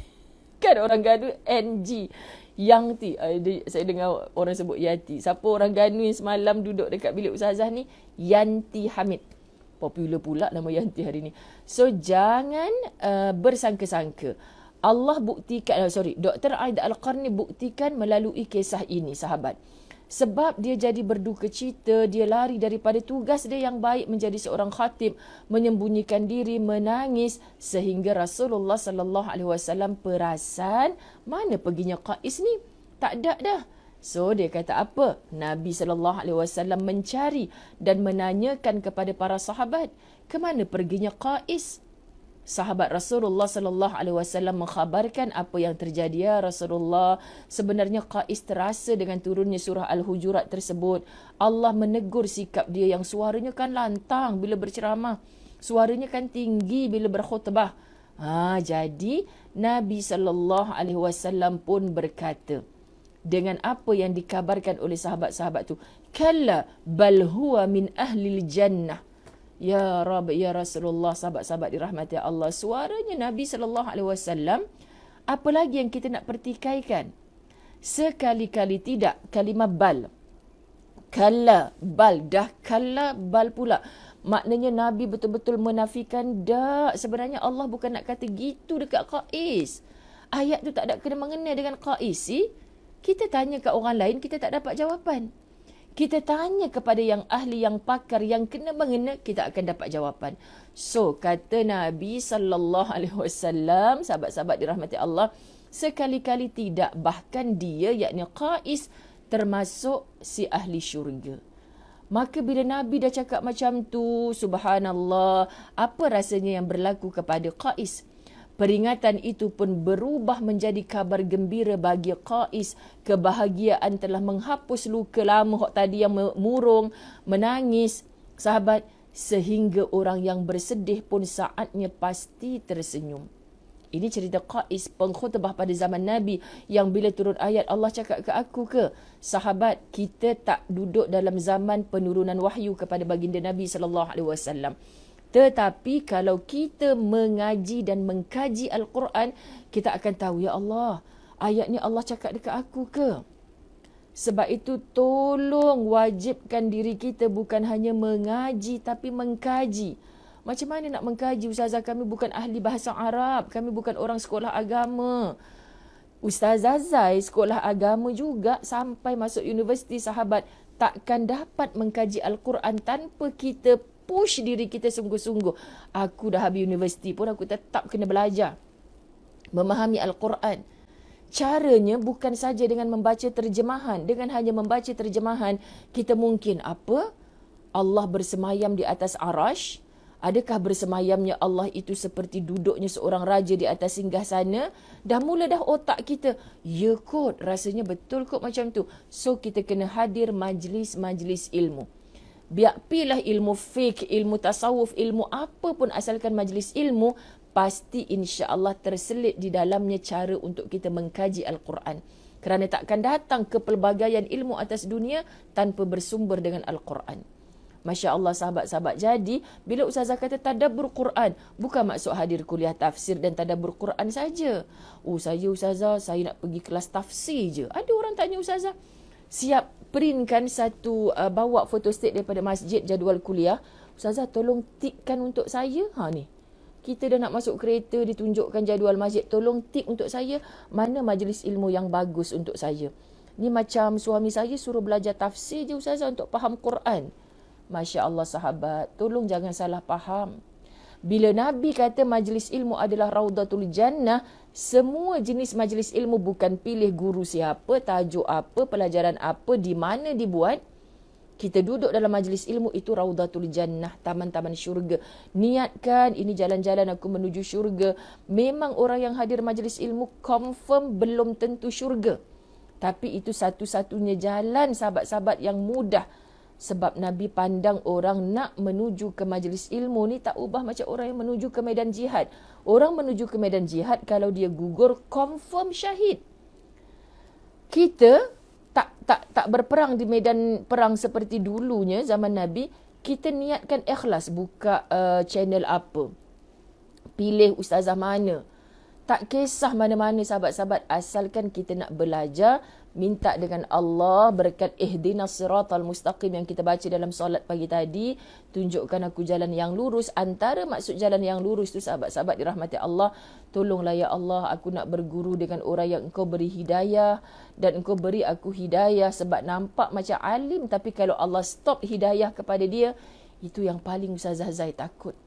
Kan orang Ganu NG. Yang Ti. Saya dengar orang sebut Yati. Siapa orang Ganu yang semalam duduk dekat bilik Ustazah ni? Yanti Hamid. Popular pula nama Yanti hari ni. So jangan bersangka-sangka. Allah buktikan, Dr. Aida Al-Qarni buktikan melalui kisah ini sahabat. Sebab dia jadi berduka cita, dia lari daripada tugas dia yang baik menjadi seorang khatib, menyembunyikan diri, menangis sehingga Rasulullah sallallahu alaihi wasallam perasan mana perginya Qais ni? Tak ada dah. So dia kata apa? Nabi sallallahu alaihi wasallam mencari dan menanyakan kepada para sahabat, ke mana perginya Qais? Sahabat Rasulullah sallallahu alaihi wasallam mengkhabarkan apa yang terjadi. Ya Rasulullah, sebenarnya Qais terasa dengan turunnya surah Al-Hujurat tersebut. Allah menegur sikap dia yang suaranya kan lantang bila berceramah, suaranya kan tinggi bila berkhutbah. Jadi Nabi sallallahu alaihi wasallam pun berkata dengan apa yang dikabarkan oleh sahabat-sahabat tu, kalla bal huwa min ahlil jannah. Ya Rabb, ya Rasulullah, sahabat-sahabat dirahmati Allah, suaranya Nabi sallallahu alaihi wasallam, apa lagi yang kita nak pertikaikan? Sekali-kali tidak kalimah bal. Kalla bal, dah kalla bal pula. Maknanya Nabi betul-betul menafikan, dak, sebenarnya Allah bukan nak kata gitu dekat Qais. Ayat tu tak ada kena mengena dengan Qais. Kita tanya kat orang lain, kita tak dapat jawapan. Kita tanya kepada yang ahli, yang pakar, yang kena mengena, kita akan dapat jawapan. So, kata Nabi sallallahu alaihi wasallam, sahabat-sahabat dirahmati Allah, sekali-kali tidak, bahkan dia, yakni Qais, termasuk si ahli syurga. Maka bila Nabi dah cakap macam tu, subhanallah, apa rasanya yang berlaku kepada Qais? Peringatan itu pun berubah menjadi kabar gembira bagi Qais. Kebahagiaan telah menghapus luka lama hok tadi yang murung, menangis. Sahabat, sehingga orang yang bersedih pun saatnya pasti tersenyum. Ini cerita Qais, pengkhutbah pada zaman Nabi yang bila turun ayat Allah cakap ke aku ke? Sahabat, kita tak duduk dalam zaman penurunan wahyu kepada baginda Nabi sallallahu alaihi wasallam. Tetapi kalau kita mengaji dan mengkaji Al-Quran, kita akan tahu, ya Allah, ayat ni Allah cakap dekat aku ke? Sebab itu tolong wajibkan diri kita bukan hanya mengaji tapi mengkaji. Macam mana nak mengkaji? Ustazah, kami bukan ahli bahasa Arab. Kami bukan orang sekolah agama. Ustazah Zai sekolah agama juga sampai masuk universiti, sahabat. Takkan dapat mengkaji Al-Quran tanpa kita push diri kita sungguh-sungguh. Aku dah habis universiti pun aku tetap kena belajar memahami Al-Quran. Caranya bukan saja dengan membaca terjemahan. Dengan hanya membaca terjemahan, kita mungkin apa? Allah bersemayam di atas arash. Adakah bersemayamnya Allah itu seperti duduknya seorang raja di atas singgahsana? Dah mula dah otak kita, ya kot, rasanya betul kot macam tu. So kita kena hadir majlis-majlis ilmu. Pilah ilmu fiqh, ilmu tasawuf, ilmu apa pun, asalkan majlis ilmu, pasti insya-Allah terselit di dalamnya cara untuk kita mengkaji Al-Quran. Kerana takkan datang ke pelbagaian ilmu atas dunia tanpa bersumber dengan Al-Quran. Masya Allah sahabat-sahabat. Jadi, bila Ustazah kata tadabbur Quran, bukan maksud hadir kuliah tafsir dan tadabbur Quran saja. Ustazah, saya nak pergi kelas tafsir je. Ada orang tanya Ustazah, siap printkan satu, bawa photostat daripada masjid jadual kuliah. Ustazah tolong tikkan untuk saya. Ni. Kita dah nak masuk kereta, ditunjukkan jadual masjid. Tolong tip untuk saya, mana majlis ilmu yang bagus untuk saya. Ni macam suami saya suruh belajar tafsir je Ustazah untuk faham Quran. Masya Allah sahabat, tolong jangan salah faham. Bila Nabi kata majlis ilmu adalah Raudatul Jannah, semua jenis majlis ilmu, bukan pilih guru siapa, tajuk apa, pelajaran apa, di mana dibuat. Kita duduk dalam majlis ilmu, itu Raudatul Jannah, taman-taman syurga. Niatkan, ini jalan-jalan aku menuju syurga. Memang orang yang hadir majlis ilmu confirm belum tentu syurga. Tapi itu satu-satunya jalan sahabat-sahabat yang mudah. Sebab Nabi pandang orang nak menuju ke majlis ilmu ni tak ubah macam orang yang menuju ke medan jihad. Orang menuju ke medan jihad, kalau dia gugur, confirm syahid. Kita tak berperang di medan perang seperti dulunya zaman Nabi. Kita niatkan ikhlas, buka channel apa, pilih ustazah mana, tak kisah mana-mana sahabat-sahabat, asalkan kita nak belajar. Minta dengan Allah berkat ihdinas siratal mustaqim yang kita baca dalam solat pagi tadi. Tunjukkan aku jalan yang lurus. Antara maksud jalan yang lurus tu sahabat-sahabat dirahmati Allah, tolonglah ya Allah, aku nak berguru dengan orang yang engkau beri hidayah. Dan engkau beri aku hidayah. Sebab nampak macam alim, tapi kalau Allah stop hidayah kepada dia, itu yang paling Ustazah Zai takut.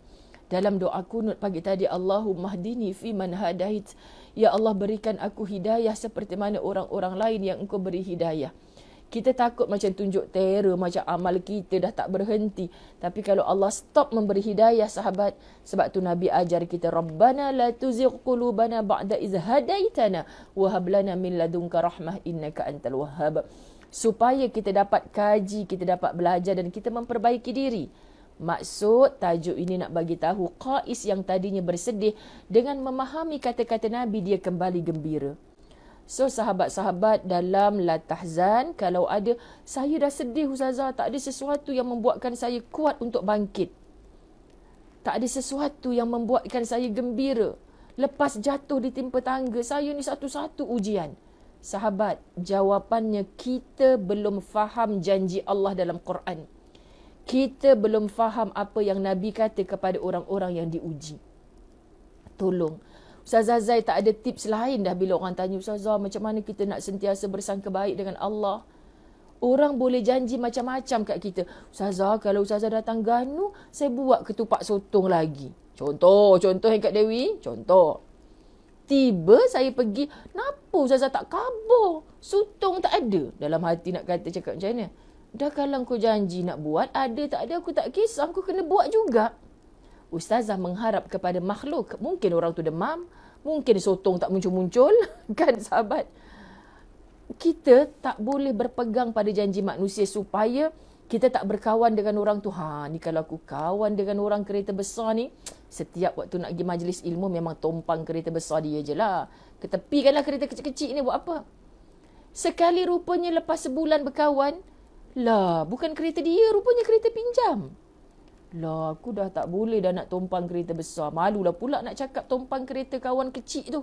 Dalam doa kunut pagi tadi, Allahumma hdini fi man hadait. Ya Allah, berikan aku hidayah seperti mana orang-orang lain yang engkau beri hidayah. Kita takut macam tunjuk terror, macam amal kita dah tak berhenti. Tapi kalau Allah stop memberi hidayah sahabat, sebab tu Nabi ajar kita, Rabbana la tuzigh qulubana ba'da iz hadaitana wa hab lana min ladunka rahmah innaka antal wahhab. Supaya kita dapat kaji, kita dapat belajar dan kita memperbaiki diri. Maksud tajuk ini nak bagi tahu Qais yang tadinya bersedih, dengan memahami kata-kata Nabi, dia kembali gembira. So sahabat-sahabat, dalam la tahzan, kalau ada saya dah sedih Ustazah, tak ada sesuatu yang membuatkan saya kuat untuk bangkit. Tak ada sesuatu yang membuatkan saya gembira. Lepas jatuh ditimpa tangga, saya ni satu-satu ujian. Sahabat, jawapannya kita belum faham janji Allah dalam Quran. Kita belum faham apa yang Nabi kata kepada orang-orang yang diuji. Tolong. Ustazah Zai tak ada tips lain dah bila orang tanya, Ustazah macam mana kita nak sentiasa bersangka baik dengan Allah. Orang boleh janji macam-macam kat kita. Ustazah, kalau Ustazah datang Ganu, saya buat ketupat sotong lagi. Contoh yang Kak Dewi. Contoh. Tiba saya pergi, kenapa Ustazah tak khabar? Sotong tak ada. Dalam hati nak kata cakap macam mana? Dah kalau kau janji nak buat, ada tak ada aku tak kisah, aku kena buat juga. Ustazah mengharap kepada makhluk. Mungkin orang tu demam, mungkin sotong tak muncul-muncul, kan sahabat? Kita tak boleh berpegang pada janji manusia supaya kita tak berkawan dengan orang tu. Ni kalau aku kawan dengan orang kereta besar ni, setiap waktu nak pergi majlis ilmu memang tompang kereta besar dia je lah. Ketepikanlah kereta kecil-kecil ni buat apa? Sekali rupanya lepas sebulan berkawan, lah, bukan kereta dia, rupanya kereta pinjam. Lah, aku dah tak boleh dah nak tumpang kereta besar. Malulah pula nak cakap tumpang kereta kawan kecil tu.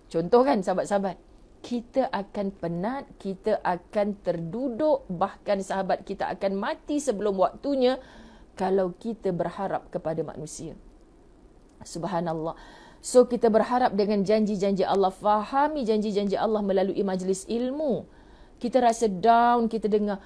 Contoh kan sahabat-sahabat. Kita akan penat, kita akan terduduk, bahkan sahabat kita akan mati sebelum waktunya kalau kita berharap kepada manusia. Subhanallah. So, kita berharap dengan janji-janji Allah, fahami janji-janji Allah melalui majlis ilmu. Kita rasa down, kita dengar,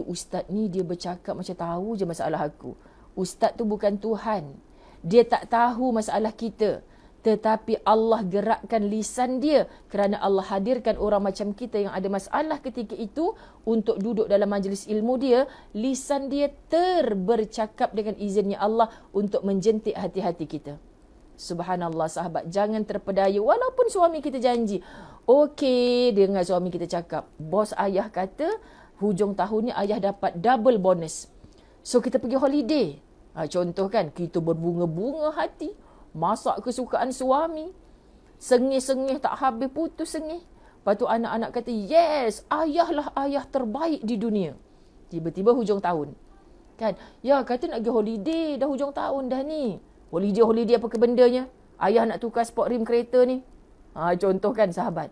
ustaz ni dia bercakap macam tahu je masalah aku. Ustaz tu bukan Tuhan. Dia tak tahu masalah kita. Tetapi Allah gerakkan lisan dia kerana Allah hadirkan orang macam kita yang ada masalah ketika itu untuk duduk dalam majlis ilmu dia. Lisan dia bercakap dengan izinnya Allah untuk menjentik hati-hati kita. Subhanallah sahabat, jangan terpedaya walaupun suami kita janji. Okey, dengar suami kita cakap, bos ayah kata hujung tahun ni ayah dapat double bonus. So kita pergi holiday. Contoh kan, kita berbunga-bunga hati, masak kesukaan suami, sengih-sengih tak habis putus sengih. Lepas tu anak-anak kata, yes, ayahlah ayah terbaik di dunia. Tiba-tiba hujung tahun. Kan? Ya, kata nak pergi holiday, dah hujung tahun dah ni. Holiday apa ke bendanya? Ayah nak tukar sport rim kereta ni. Contoh kan sahabat.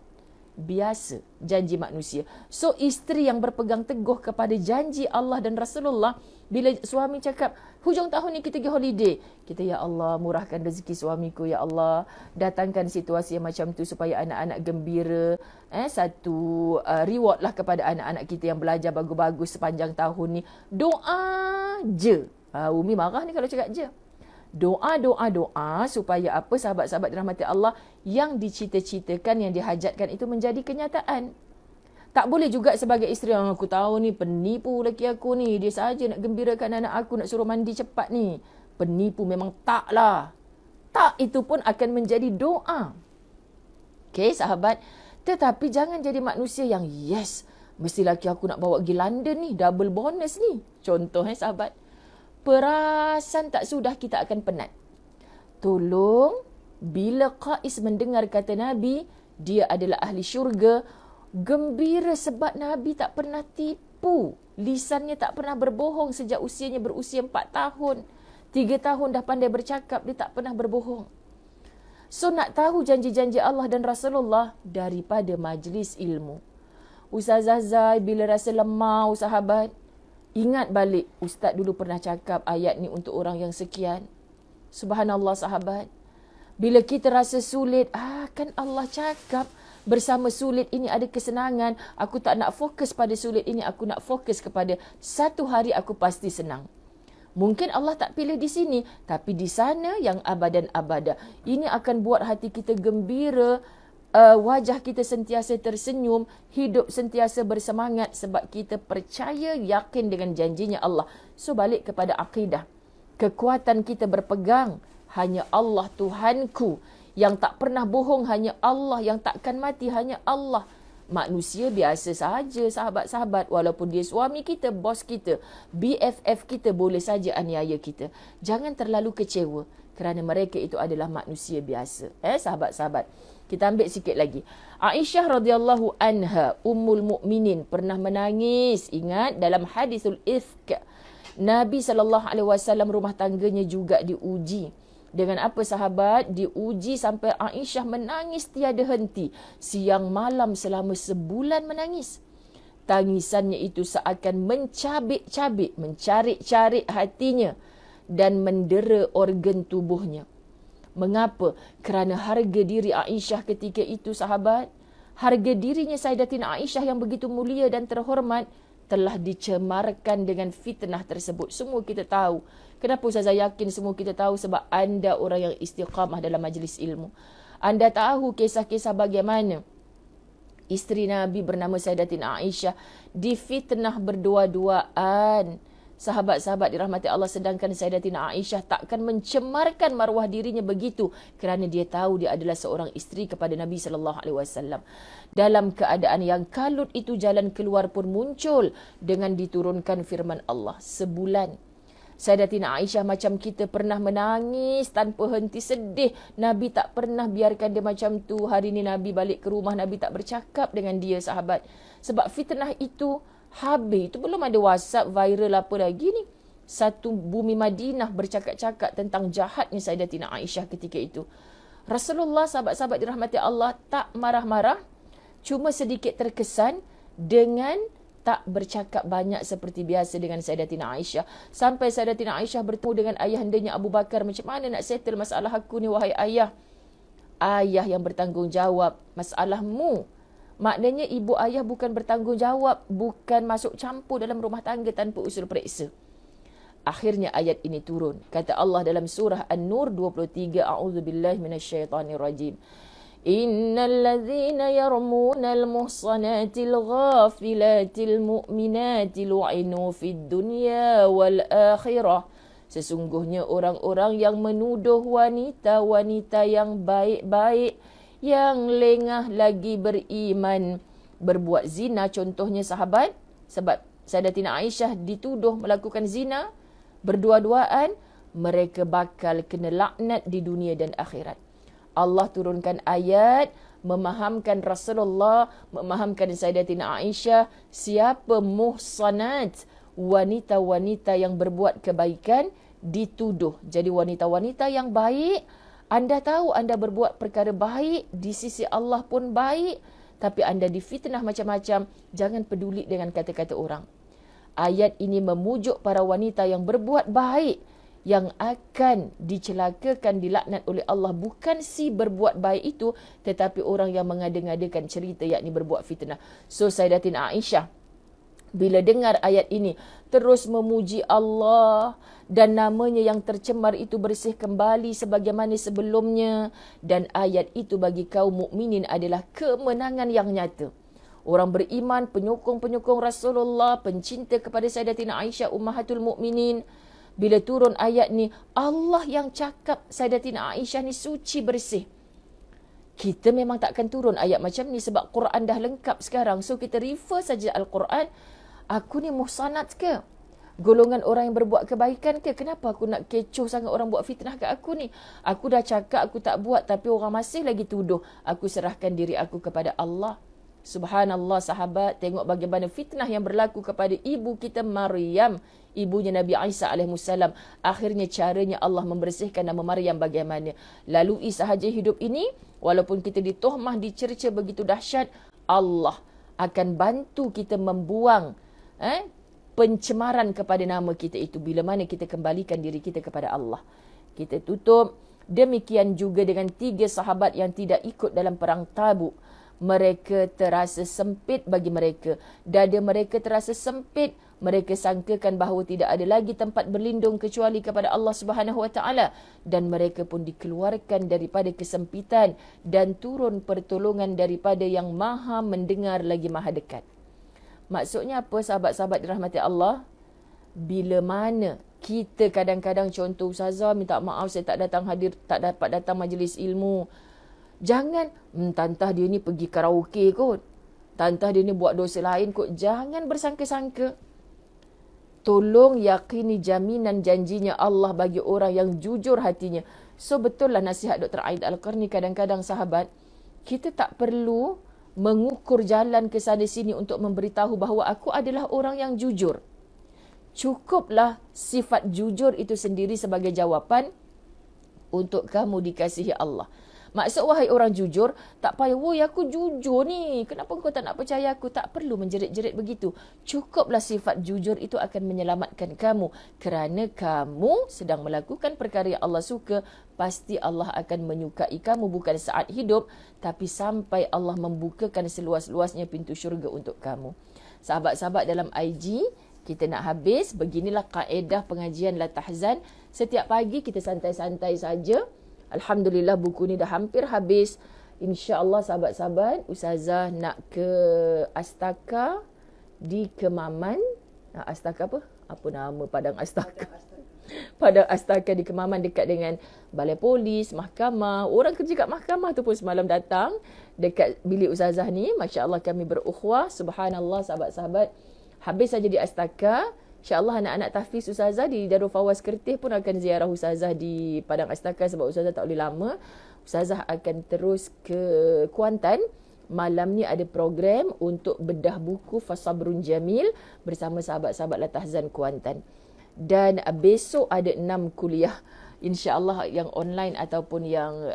biasa, janji manusia. So isteri yang berpegang teguh kepada janji Allah dan Rasulullah, bila suami cakap hujung tahun ni kita pergi holiday, kita ya Allah murahkan rezeki suamiku, ya Allah datangkan situasi yang macam tu supaya anak-anak gembira. Satu reward lah kepada anak-anak kita yang belajar bagus-bagus sepanjang tahun ni. Doa je. Umi marah ni kalau cakap je. Doa supaya apa, sahabat-sahabat dirahmati Allah, yang dicita-citakan, yang dihajatkan itu menjadi kenyataan. Tak boleh juga sebagai isteri, aku tahu ni penipu lelaki aku ni, dia saja nak gembirakan anak aku, nak suruh mandi cepat ni. Penipu memang taklah. Tak, itu pun akan menjadi doa. Okey sahabat, tetapi jangan jadi manusia yang yes, mesti lelaki aku nak bawa pergi London ni, double bonus ni. Contoh sahabat. Perasan tak sudah kita akan penat. Tolong, bila Qais mendengar kata Nabi, dia adalah ahli syurga, gembira sebab Nabi tak pernah tipu. Lisannya tak pernah berbohong sejak usianya berusia 4 tahun. 3 tahun dah pandai bercakap, dia tak pernah berbohong. So nak tahu janji-janji Allah dan Rasulullah daripada majlis ilmu. Ustazah Zai bila rasa lemah, sahabat, ingat balik, Ustaz dulu pernah cakap ayat ni untuk orang yang sekian. Subhanallah sahabat. Bila kita rasa sulit, kan Allah cakap bersama sulit ini ada kesenangan. Aku tak nak fokus pada sulit ini, aku nak fokus kepada satu hari aku pasti senang. Mungkin Allah tak pilih di sini, tapi di sana yang abadan abada. Ini akan buat hati kita gembira, wajah kita sentiasa tersenyum, hidup sentiasa bersemangat sebab kita percaya, yakin dengan janjinya Allah. So balik kepada akidah. Kekuatan kita berpegang, hanya Allah Tuhanku. Yang tak pernah bohong hanya Allah, yang takkan mati hanya Allah. Manusia biasa saja sahabat-sahabat, walaupun dia suami kita, bos kita, BFF kita, boleh saja aniaya kita. Jangan terlalu kecewa kerana mereka itu adalah manusia biasa. Sahabat-sahabat. Kita ambil sikit lagi. Aisyah radhiyallahu anha, ummul mukminin, pernah menangis. Ingat dalam hadisul ifk, Nabi SAW rumah tangganya juga diuji. Dengan apa sahabat? Diuji sampai Aisyah menangis tiada henti. Siang malam selama sebulan menangis. Tangisannya itu seakan mencabik-cabik, mencarik-carik hatinya dan mendera organ tubuhnya. Mengapa? Kerana harga diri Aisyah ketika itu sahabat, harga dirinya Sayyidatina Aisyah yang begitu mulia dan terhormat telah dicemarkan dengan fitnah tersebut. Semua kita tahu. Kenapa Ustazah yakin semua kita tahu? Sebab anda orang yang istiqamah dalam majlis ilmu. Anda tahu kisah-kisah bagaimana isteri Nabi bernama Sayyidatina Aisyah difitnah berdua-duaan. Sahabat-sahabat dirahmati Allah, sedangkan Sayyidatina Aisyah takkan mencemarkan maruah dirinya begitu kerana dia tahu dia adalah seorang isteri kepada Nabi SAW. Dalam keadaan yang kalut itu, jalan keluar pun muncul dengan diturunkan firman Allah. Sebulan Sayyidatina Aisyah macam kita pernah menangis tanpa henti, sedih. Nabi tak pernah biarkan dia macam tu. Hari ni Nabi balik ke rumah, Nabi tak bercakap dengan dia sahabat. Sebab fitnah itu habis. Itu belum ada WhatsApp viral apa lagi ni. Satu bumi Madinah bercakap-cakap tentang jahatnya Sayyidatina Aisyah ketika itu. Rasulullah, sahabat-sahabat dirahmati Allah, tak marah-marah. Cuma sedikit terkesan dengan tak bercakap banyak seperti biasa dengan Sayyidatina Aisyah. Sampai Sayyidatina Aisyah bertemu dengan ayahandanya Abu Bakar. Macam mana nak settle masalah aku ni wahai ayah? Ayah yang bertanggungjawab masalahmu. Maknanya ibu ayah bukan bertanggungjawab, bukan masuk campur dalam rumah tangga tanpa usul periksa. Akhirnya ayat ini turun. Kata Allah dalam surah An-Nur 23, A'udzubillahi minasyaitanirrajim. Innal ladzina yarmunal muhsanatil ghafilatil mu'minatil lu'inu fid dunya wal akhirah. Sesungguhnya orang-orang yang menuduh wanita-wanita yang baik-baik, yang lengah lagi beriman, berbuat zina contohnya sahabat. Sebab Sayyidatina Aisyah dituduh melakukan zina, berdua-duaan, mereka bakal kena laknat di dunia dan akhirat. Allah turunkan ayat memahamkan Rasulullah, memahamkan Sayyidatina Aisyah, siapa muhsanat, wanita-wanita yang berbuat kebaikan dituduh. Jadi wanita-wanita yang baik, anda tahu anda berbuat perkara baik, di sisi Allah pun baik, tapi anda difitnah macam-macam, jangan peduli dengan kata-kata orang. Ayat ini memujuk para wanita yang berbuat baik yang akan dicelakakan, dilaknat oleh Allah. Bukan si berbuat baik itu, tetapi orang yang mengada-ngadakan cerita, yakni berbuat fitnah. So Sayyidatina Aisyah bila dengar ayat ini terus memuji Allah dan namanya yang tercemar itu bersih kembali sebagaimana sebelumnya, dan ayat itu bagi kaum mukminin adalah kemenangan yang nyata. Orang beriman, penyokong-penyokong Rasulullah, pencinta kepada Sayyidatina Aisyah ummahatul mukminin, bila turun ayat ni, Allah yang cakap Sayyidatina Aisyah ni suci bersih. Kita memang takkan turun ayat macam ni sebab Quran dah lengkap sekarang. So kita refer saja Al-Quran. Aku ni muhsanat ke? Golongan orang yang berbuat kebaikan ke? Kenapa aku nak kecoh sangat orang buat fitnah kat aku ni? Aku dah cakap aku tak buat tapi orang masih lagi tuduh. Aku serahkan diri aku kepada Allah. Subhanallah sahabat, tengok bagaimana fitnah yang berlaku kepada ibu kita Maryam, ibunya Nabi Isa alaihissalam. Akhirnya caranya Allah membersihkan nama Maryam bagaimana? Lalui sahaja hidup ini, walaupun kita ditohmah, dicerca begitu dahsyat, Allah akan bantu kita membuang pencemaran kepada nama kita itu bila mana kita kembalikan diri kita kepada Allah. Kita tutup. Demikian juga dengan 3 sahabat yang tidak ikut dalam perang Tabuk. Mereka terasa sempit bagi mereka. Dada mereka terasa sempit. Mereka sangkakan bahawa tidak ada lagi tempat berlindung kecuali kepada Allah Subhanahu Wa Taala, dan mereka pun dikeluarkan daripada kesempitan dan turun pertolongan daripada yang Maha mendengar lagi Maha dekat. Maksudnya apa sahabat-sahabat dirahmati Allah? Bila mana kita kadang-kadang contoh Ustazah minta maaf saya tak datang hadir, tak dapat datang majlis ilmu. Jangan, tantah dia ni pergi karaoke kot. Tantah dia ni buat dosa lain kot. Jangan bersangka-sangka. Tolong yakini jaminan janjinya Allah bagi orang yang jujur hatinya. So betul lah nasihat Dr. Aid Al-Qarni kadang-kadang sahabat. Kita tak perlu mengukur jalan ke sana sini untuk memberitahu bahawa aku adalah orang yang jujur. Cukuplah sifat jujur itu sendiri sebagai jawapan untuk kamu dikasihi Allah. Maksud wahai orang jujur, tak payah, woi aku jujur ni, kenapa kau tak nak percaya aku? Tak perlu menjerit-jerit begitu. Cukuplah sifat jujur itu akan menyelamatkan kamu. Kerana kamu sedang melakukan perkara yang Allah suka, pasti Allah akan menyukai kamu bukan saat hidup, tapi sampai Allah membukakan seluas-luasnya pintu syurga untuk kamu. Sahabat-sahabat dalam IG, kita nak habis. Beginilah kaedah pengajian La Tahzan. Setiap pagi kita santai-santai saja. Alhamdulillah buku ni dah hampir habis. InsyaAllah sahabat-sahabat, Ustazah nak ke Astaka di Kemaman. Astaka apa? Apa nama Padang Astaka? Padang Astaka di Kemaman dekat dengan Balai Polis, Mahkamah. Orang kerja kat Mahkamah tu pun semalam datang dekat bilik Ustazah ni. Masya Allah kami berukhuwah. Subhanallah sahabat-sahabat. Habis saja di Astaka. InsyaAllah anak-anak tahfiz Ustazah di Darul Fawaz Kertih pun akan ziarah Ustazah di Padang Astaka sebab Ustazah tak boleh lama. Ustazah akan terus ke Kuantan. Malam ni ada program untuk bedah buku Fasabrun Jamil bersama sahabat-sahabat La Tahzan Kuantan. Dan besok ada 6 kuliah insya-Allah yang online ataupun yang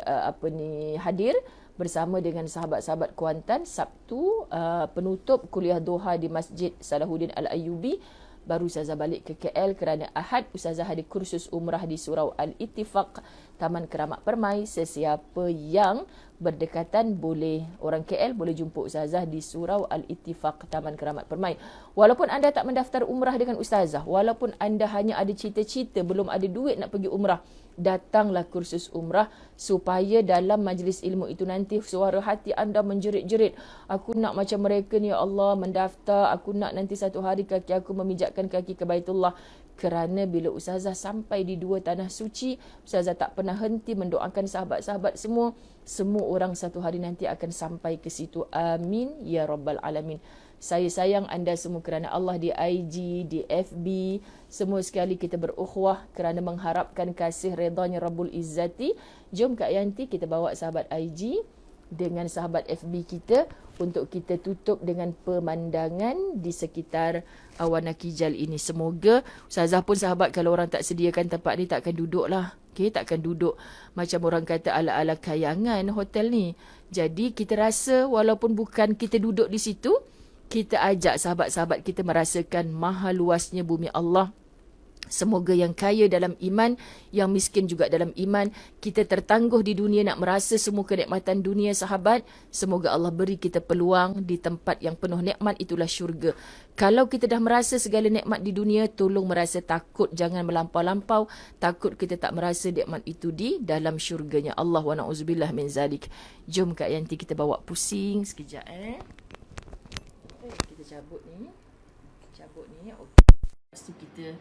hadir bersama dengan sahabat-sahabat Kuantan. Sabtu penutup kuliah Doha di Masjid Salahuddin Al-Ayyubi. Baru Ustazah balik ke KL kerana Ahad Ustazah ada kursus umrah di Surau Al-Ittifaq, Taman Keramat Permai. Sesiapa yang berdekatan boleh, orang KL boleh jumpa Ustazah di Surau Al-Ittifaq, Taman Keramat Permai. Walaupun anda tak mendaftar umrah dengan Ustazah, walaupun anda hanya ada cita-cita, belum ada duit nak pergi umrah, datanglah kursus umrah supaya dalam majlis ilmu itu nanti suara hati anda menjerit-jerit. Aku nak macam mereka ni ya Allah, mendaftar. Aku nak nanti satu hari kaki aku memijakkan kaki ke Baitullah. Kerana bila Ustazah sampai di 2 tanah suci, Ustazah tak pernah henti mendoakan sahabat-sahabat semua. Semua orang satu hari nanti akan sampai ke situ. Amin ya Rabbal Alamin. Saya sayang anda semua kerana Allah di IG, di FB. Semua sekali kita berukhuwah kerana mengharapkan kasih redanya Rabbul Izzati. Jom Kak Yanti kita bawa sahabat IG dengan sahabat FB kita untuk kita tutup dengan pemandangan di sekitar Awana Kijal ini. Semoga Ustazah pun sahabat kalau orang tak sediakan tempat ni takkan duduk lah. okey, takkan duduk macam orang kata ala-ala kayangan hotel ni. Jadi kita rasa walaupun bukan kita duduk di situ, kita ajak sahabat-sahabat kita merasakan maha luasnya bumi Allah. Semoga yang kaya dalam iman, yang miskin juga dalam iman, kita tertangguh di dunia nak merasa semua kenikmatan dunia sahabat. Semoga Allah beri kita peluang di tempat yang penuh nikmat, itulah syurga. Kalau kita dah merasa segala nikmat di dunia, tolong merasa takut, jangan melampau-lampau. Takut kita tak merasa nikmat itu di dalam syurganya Allah, wa na'udzubillah min zalik. Jom Kak Yanti kita bawa pusing sekejap kita cabut ni. Okey. Lepas tu kita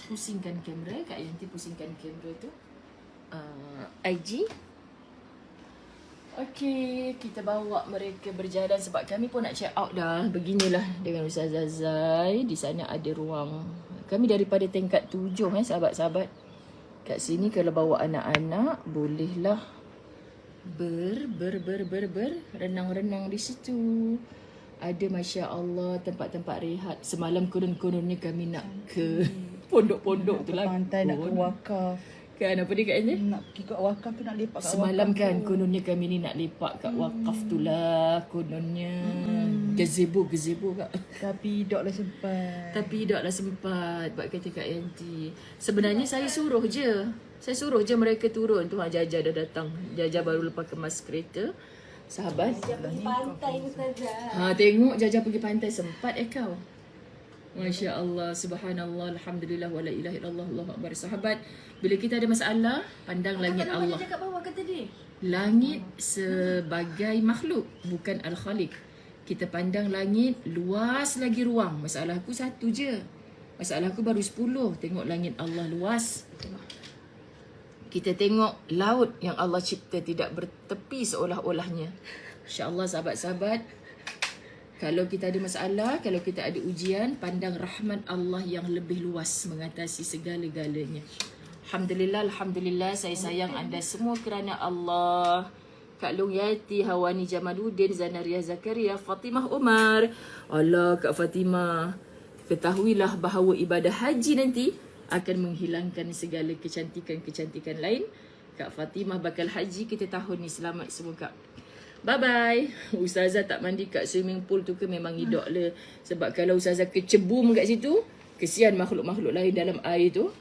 pusingkan kamera. Kak Yanti pusingkan kamera tu. IG. Okey, kita bawa mereka berjalan sebab kami pun nak check out dah. Beginilah dengan Ustazah Zai. Di sana ada ruang. Kami daripada tingkat 7 sahabat-sahabat. Kat sini kalau bawa anak-anak, bolehlah renang-renang di situ. Ada Masya Allah tempat-tempat rehat. Semalam kononnya kami nak ke pondok-pondok tu lah. Pantai nak ke wakaf. Kan apa dia Kak Yanti? Nak pergi kat wakaf tu, nak lepak kat semalam wakaf kan tu. kononnya kami ni nak lepak kat wakaf tu lah. Kononnya gazebo Kak. Tapi dok lah sempat. Tapi tak lah sempat. Buat kata Kak Yanti, sebenarnya saya suruh je mereka turun tu. Jaja dah datang. Jaja baru lepas kemas kereta. Sahabat, Pergi pantai Ustazah. tengok Jaja pergi pantai. Sempat kau. Masya Allah, subhanallah, alhamdulillah, wala ilaha illallah, Allahu akbar. Sahabat, bila kita ada masalah, pandang langit Allah. Cakap bawah kata dia. Langit sebagai makhluk, bukan al-khaliq. Kita pandang langit, luas lagi ruang. Masalah aku satu je. Masalah aku baru 10. Tengok langit Allah luas. Kita tengok laut yang Allah cipta tidak bertepi seolah-olahnya. InsyaAllah sahabat-sahabat, kalau kita ada masalah, kalau kita ada ujian, pandang rahmat Allah yang lebih luas mengatasi segala-galanya. Alhamdulillah, saya sayang anda semua kerana Allah. Kak Long Yati, Hawani Jamaluddin, Zanaria Zakaria, Fatimah Umar. Allah, Kak Fatimah, ketahuilah bahawa ibadah haji nanti akan menghilangkan segala kecantikan-kecantikan lain. Kak Fatimah bakal haji kita tahun ni. Selamat semua Kak. Bye-bye. Ustazah tak mandi kat swimming pool tu ke memang hidok le. Sebab kalau Ustazah kecebum kat situ, kesian makhluk-makhluk lain dalam air tu.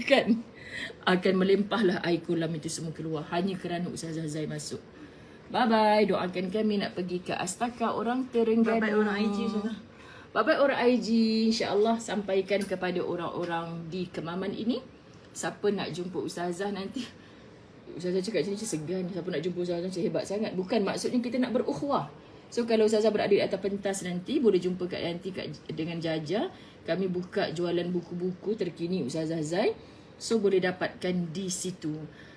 Kan? Akan melimpahlah air kolam itu semua keluar. Hanya kerana Ustazah Zai masuk. Bye-bye. Doakan kami nak pergi ke Astaka orang Terengganu. Bye-bye orang IG Ustazah. Bye-bye orang IG. InsyaAllah sampaikan kepada orang-orang di Kemaman ini. Siapa nak jumpa Ustazah nanti. Ustazah cakap macam ni segan. Siapa nak jumpa Ustazah macam hebat sangat. Bukan, maksudnya kita nak berukhuwah. So kalau Ustazah berada di atas pentas nanti, boleh jumpa Kak Yanti dengan Jaja. Kami buka jualan buku-buku terkini Ustazah Zai. So boleh dapatkan di situ.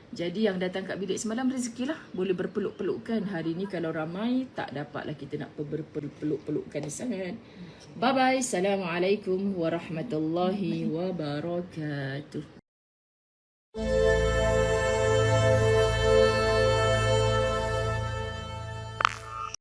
Jadi yang datang kat bilik semalam rezekilah. Boleh berpeluk-pelukan. Hari ni kalau ramai, tak dapatlah kita nak berpeluk-pelukan sangat. Bye-bye. Assalamualaikum warahmatullahi wabarakatuh.